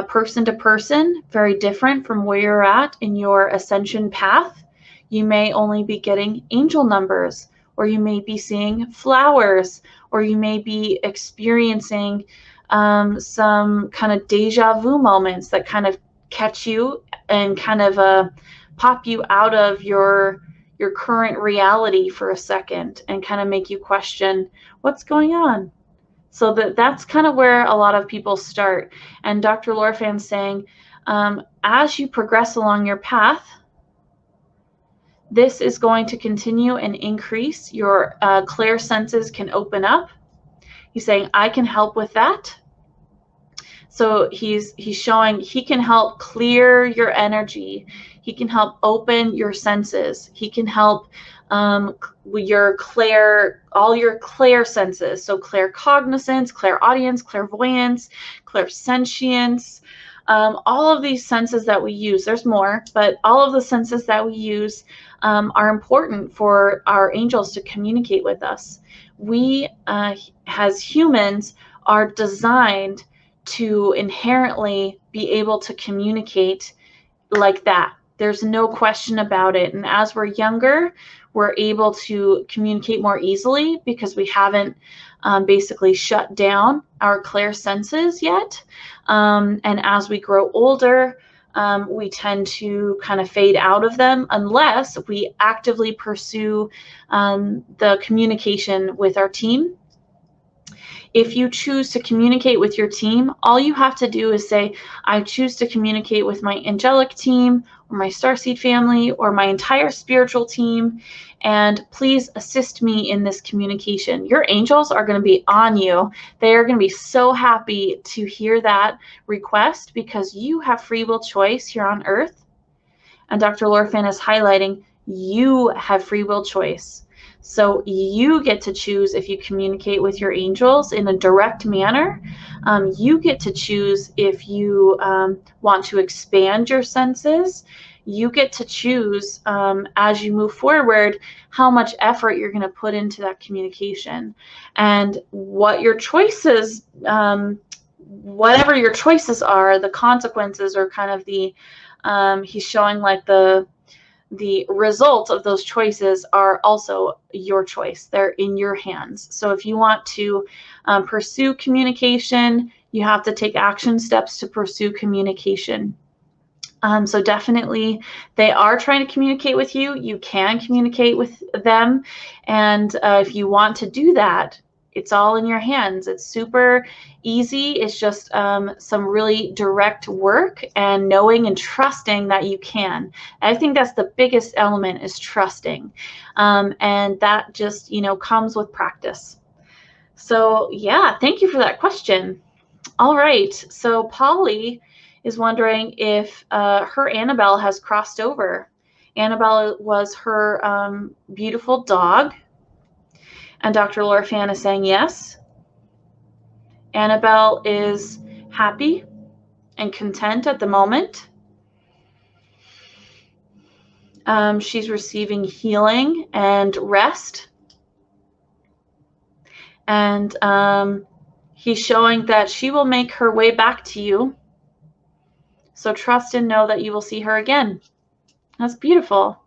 person to person, very different from where you're at in your ascension path. You may only be getting angel numbers, or you may be seeing flowers, or you may be experiencing some kind of deja vu moments that kind of catch you and kind of pop you out of your your current reality for a second and kind of make you question what's going on. So that's kind of where a lot of people start. And Dr. Lorfan's saying, as you progress along your path, this is going to continue and increase. Your clear senses can open up. He's saying, I can help with that. So he's showing he can help clear your energy. He can help open your senses. He can help all your clear senses. So claircognizance, clairaudience, clairvoyance, clairsentience, all of these senses that we use. There's more, but all of the senses that we use are important for our angels to communicate with us. We, as humans, are designed to inherently be able to communicate like that. There's no question about it. And as we're younger, we're able to communicate more easily because we haven't basically shut down our clear senses yet. And as we grow older, we tend to kind of fade out of them unless we actively pursue the communication with our team. If you choose to communicate with your team, all you have to do is say, I choose to communicate with my angelic team or my Starseed family or my entire spiritual team, and please assist me in this communication. Your angels are going to be on you. They are going to be so happy to hear that request because you have free will choice here on Earth. And Dr. Lorfan is highlighting you have free will choice. So you get to choose if you communicate with your angels in a direct manner. You get to choose if you want to expand your senses. You get to choose as you move forward how much effort you're going to put into that communication. And what your choices, whatever your choices are, the consequences are kind of the, he's showing like the result of those choices are also your choice. They're in your hands. So if you want to pursue communication, you have to take action steps to pursue communication. So definitely they are trying to communicate with you. You can communicate with them. And if you want to do that, it's all in your hands. It's super easy. It's just some really direct work and knowing and trusting that you can. I think that's the biggest element is trusting. And that just, comes with practice. So yeah, thank you for that question. All right. So Polly is wondering if her Annabelle has crossed over. Annabelle was her beautiful dog. And Dr. Lorfan is saying yes. Annabelle is happy and content at the moment. She's receiving healing and rest. And he's showing that she will make her way back to you. So trust and know that you will see her again. That's beautiful.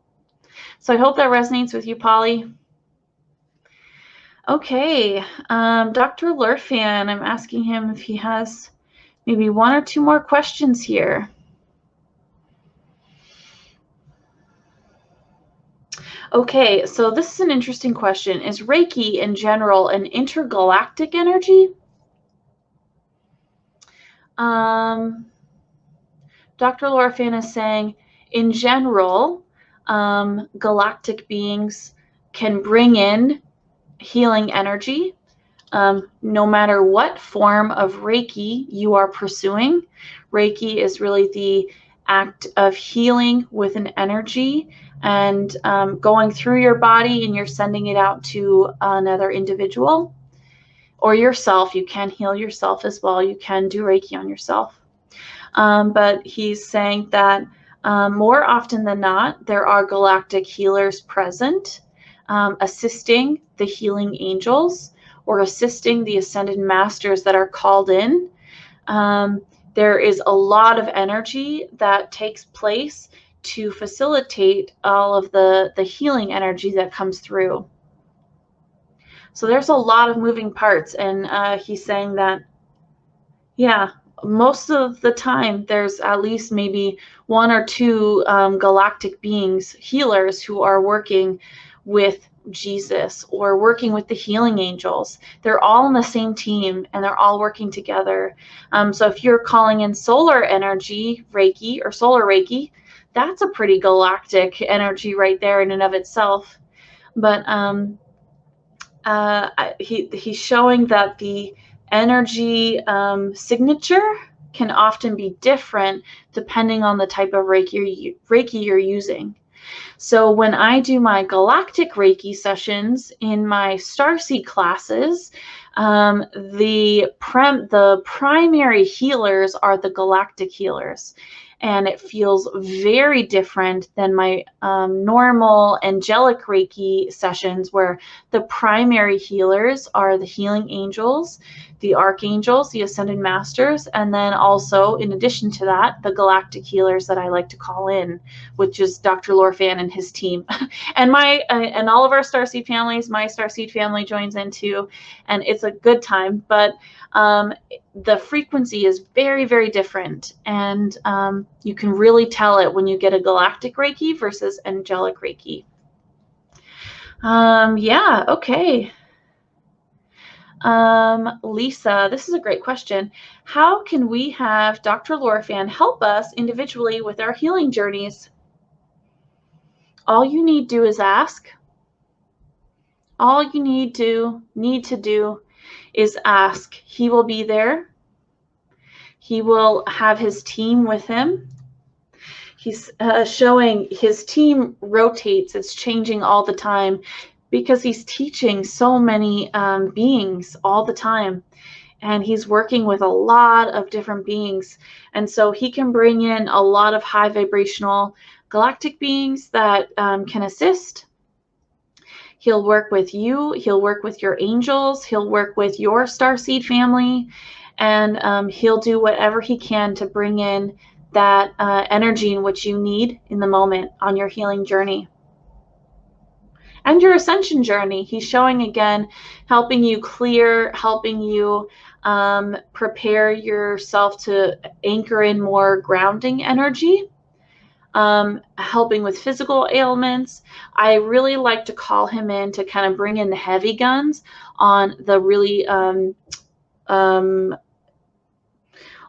So I hope that resonates with you, Polly. Okay, Dr. Lorfan, I'm asking him if he has maybe one or two more questions here. Okay, so this is an interesting question. Is Reiki in general an intergalactic energy? Dr. Lorfan is saying, in general, galactic beings can bring in healing energy, no matter what form of Reiki you are pursuing. Reiki is really the act of healing with an energy and going through your body, and you're sending it out to another individual or yourself. You can heal yourself as well. You can do Reiki on yourself. But he's saying that more often than not, there are galactic healers present, assisting the healing angels or assisting the ascended masters that are called in. There is a lot of energy that takes place to facilitate all of the healing energy that comes through. So there's a lot of moving parts, and he's saying that, yeah, most of the time there's at least maybe one or two galactic beings, healers, who are working with Jesus or working with the healing angels. They're all on the same team and they're all working together. So if you're calling in solar energy Reiki or solar Reiki, that's a pretty galactic energy right there in and of itself. But he's showing that the energy signature can often be different depending on the type of Reiki you're using. So when I do my Galactic Reiki sessions in my Starseed classes, the primary healers are the Galactic healers. And it feels very different than my normal Angelic Reiki sessions, where the primary healers are the healing angels, the archangels, the ascended masters, and then also, in addition to that, the galactic healers that I like to call in, which is Dr. Lorfan and his team. And and all of our Starseed families, my Starseed family joins in too, and it's a good time. But the frequency is very, very different, and you can really tell it when you get a Galactic Reiki versus Angelic Reiki. Yeah, okay. Lisa, this is a great question. How can we have Dr. Lorfan help us individually with our healing journeys? All you need to do is ask. All you need to do is ask. He will be there. He will have his team with him. He's showing his team rotates. It's changing all the time because he's teaching so many beings all the time. And he's working with a lot of different beings. And so he can bring in a lot of high vibrational galactic beings that can assist. He'll work with you. He'll work with your angels. He'll work with your Starseed family. And he'll do whatever he can to bring in that energy in which you need in the moment on your healing journey. And your ascension journey. He's showing again, helping you clear, helping you prepare yourself to anchor in more grounding energy, helping with physical ailments. I really like to call him in to kind of bring in the heavy guns on the really,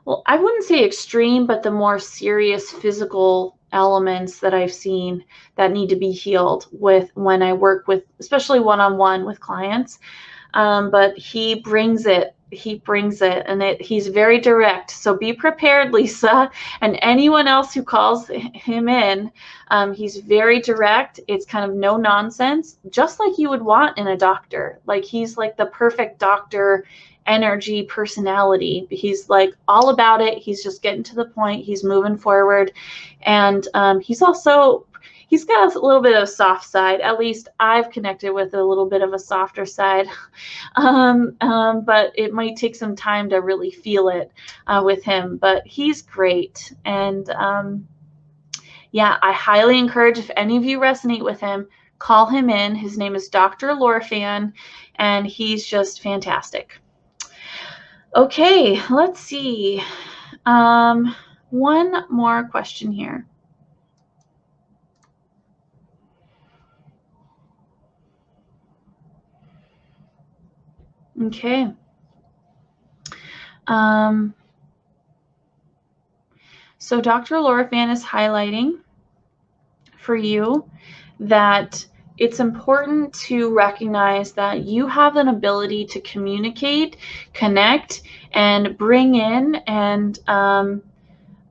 well, I wouldn't say extreme, but the more serious physical elements that I've seen that need to be healed with when I work with, especially one-on-one with clients. But he brings it. He brings it, and he's very direct. So be prepared, Lisa, and anyone else who calls him in. He's very direct. It's kind of no nonsense, just like you would want in a doctor. Like he's like the perfect doctor energy personality. He's like all about it. He's just getting to the point. He's moving forward, and he's got a little bit of a soft side. At least I've connected with a little bit of a softer side, but it might take some time to really feel it with him. But he's great, and yeah, I highly encourage, if any of you resonate with him, call him in. His name is Dr. Lorfan, and he's just fantastic. Okay, let's see. One more question here. Okay. So Dr. Lorfan is highlighting for you that it's important to recognize that you have an ability to communicate, connect, and bring in and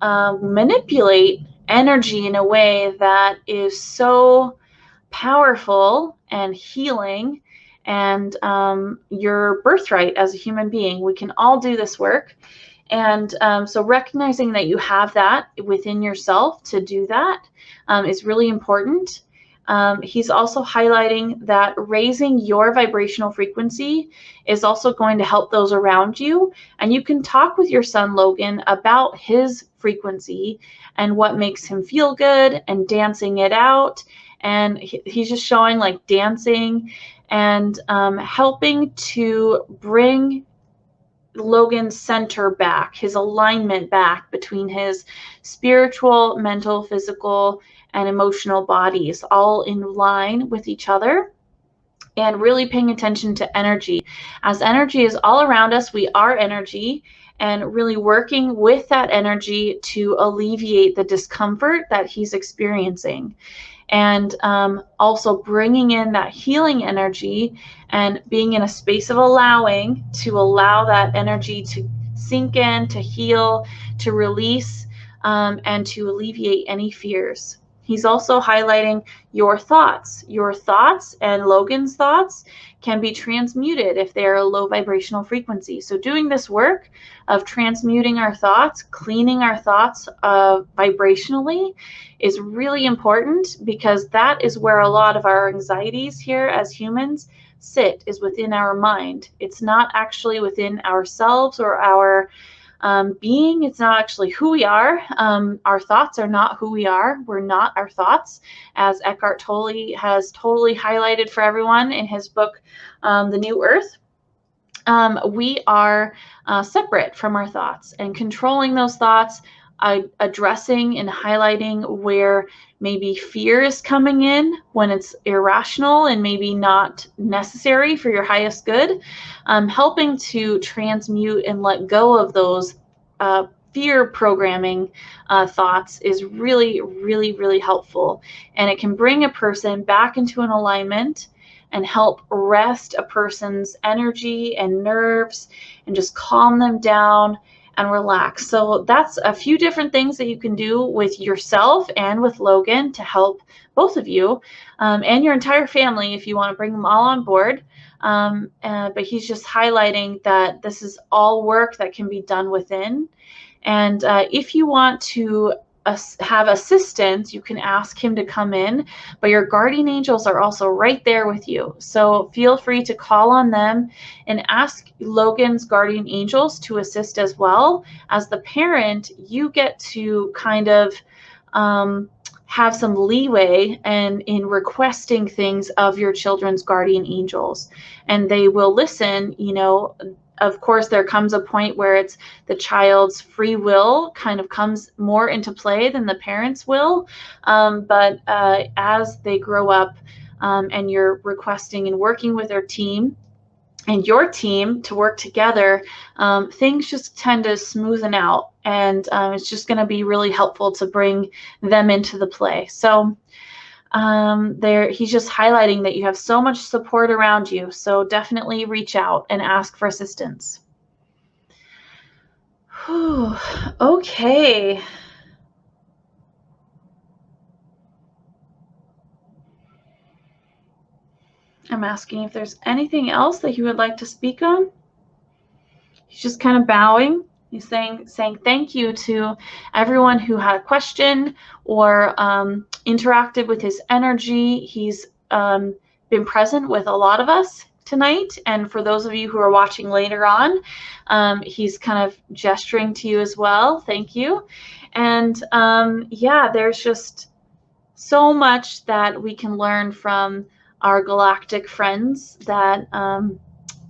manipulate energy in a way that is so powerful and healing, and your birthright as a human being. We can all do this work. And so recognizing that you have that within yourself to do that is really important. He's also highlighting that raising your vibrational frequency is also going to help those around you. And you can talk with your son, Logan, about his frequency and what makes him feel good and dancing it out. And he's just showing like dancing and helping to bring Logan's center back, his alignment back between his spiritual, mental, physical, and emotional bodies, all in line with each other. And really paying attention to energy. As energy is all around us, we are energy, and really working with that energy to alleviate the discomfort that he's experiencing. And also bringing in that healing energy and being in a space of allowing to allow that energy to sink in, to heal, to release, and to alleviate any fears. He's also highlighting your thoughts. Your thoughts and Logan's thoughts can be transmuted if they are a low vibrational frequency. So doing this work of transmuting our thoughts, cleaning our thoughts vibrationally is really important, because that is where a lot of our anxieties here as humans sit, is within our mind. It's not actually within ourselves or our being. It's not actually who we are. Our thoughts are not who we are. We're not our thoughts, as Eckhart Tolle has totally highlighted for everyone in his book, The New Earth. We are separate from our thoughts, and controlling those thoughts, addressing and highlighting where maybe fear is coming in when it's irrational and maybe not necessary for your highest good, helping to transmute and let go of those fear programming thoughts is really, really, really helpful. And it can bring a person back into an alignment and help rest a person's energy and nerves and just calm them down and relax. So that's a few different things that you can do with yourself and with Logan to help both of you and your entire family if you want to bring them all on board. But he's just highlighting that this is all work that can be done within. And if you want to have assistance, you can ask him to come in, but your guardian angels are also right there with you. So feel free to call on them and ask Logan's guardian angels to assist as well. As the parent, you get to kind of have some leeway and in requesting things of your children's guardian angels, and they will listen. Of course, there comes a point where it's the child's free will kind of comes more into play than the parents' will. But as they grow up and you're requesting and working with their team and your team to work together, things just tend to smoothen out. And it's just going to be really helpful to bring them into the play. So he's just highlighting that you have so much support around you. So definitely reach out and ask for assistance. Whew. Okay. I'm asking if there's anything else that you would like to speak on. He's just kind of bowing. He's saying thank you to everyone who had a question or interacted with his energy. He's been present with a lot of us tonight. And for those of you who are watching later on, he's kind of gesturing to you as well. Thank you. And yeah, there's just so much that we can learn from our galactic friends that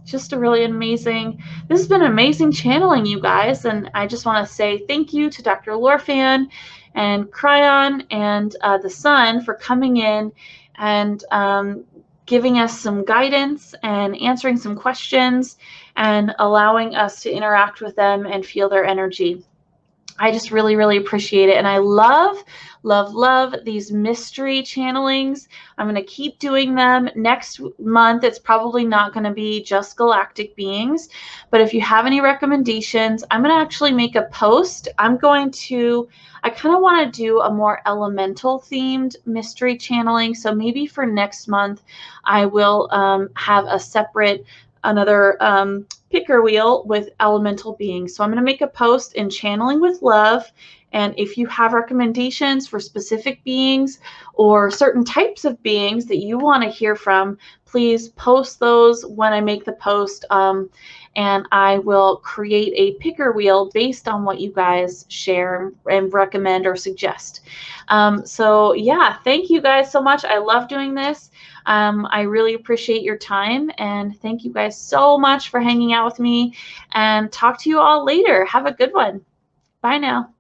just a really amazing, this has been amazing channeling, you guys. And I just want to say thank you to Dr. Lorfan and Kryon and the Sun for coming in and giving us some guidance and answering some questions and allowing us to interact with them and feel their energy. I just really, really appreciate it. And I love, love, love these mystery channelings. I'm going to keep doing them. Next month, it's probably not going to be just galactic beings. But if you have any recommendations, I'm going to actually make a post. I kind of want to do a more elemental themed mystery channeling. So maybe for next month, I will have a separate another picker wheel with elemental beings. So I'm going to make a post in Channeling with Love, And if you have recommendations for specific beings or certain types of beings that you want to hear from, please post those when I make the post, and I will create a picker wheel based on what you guys share and recommend or suggest. So yeah, thank you guys so much. I love doing this. I really appreciate your time, and thank you guys so much for hanging out with me, and talk to you all later. Have a good one. Bye now.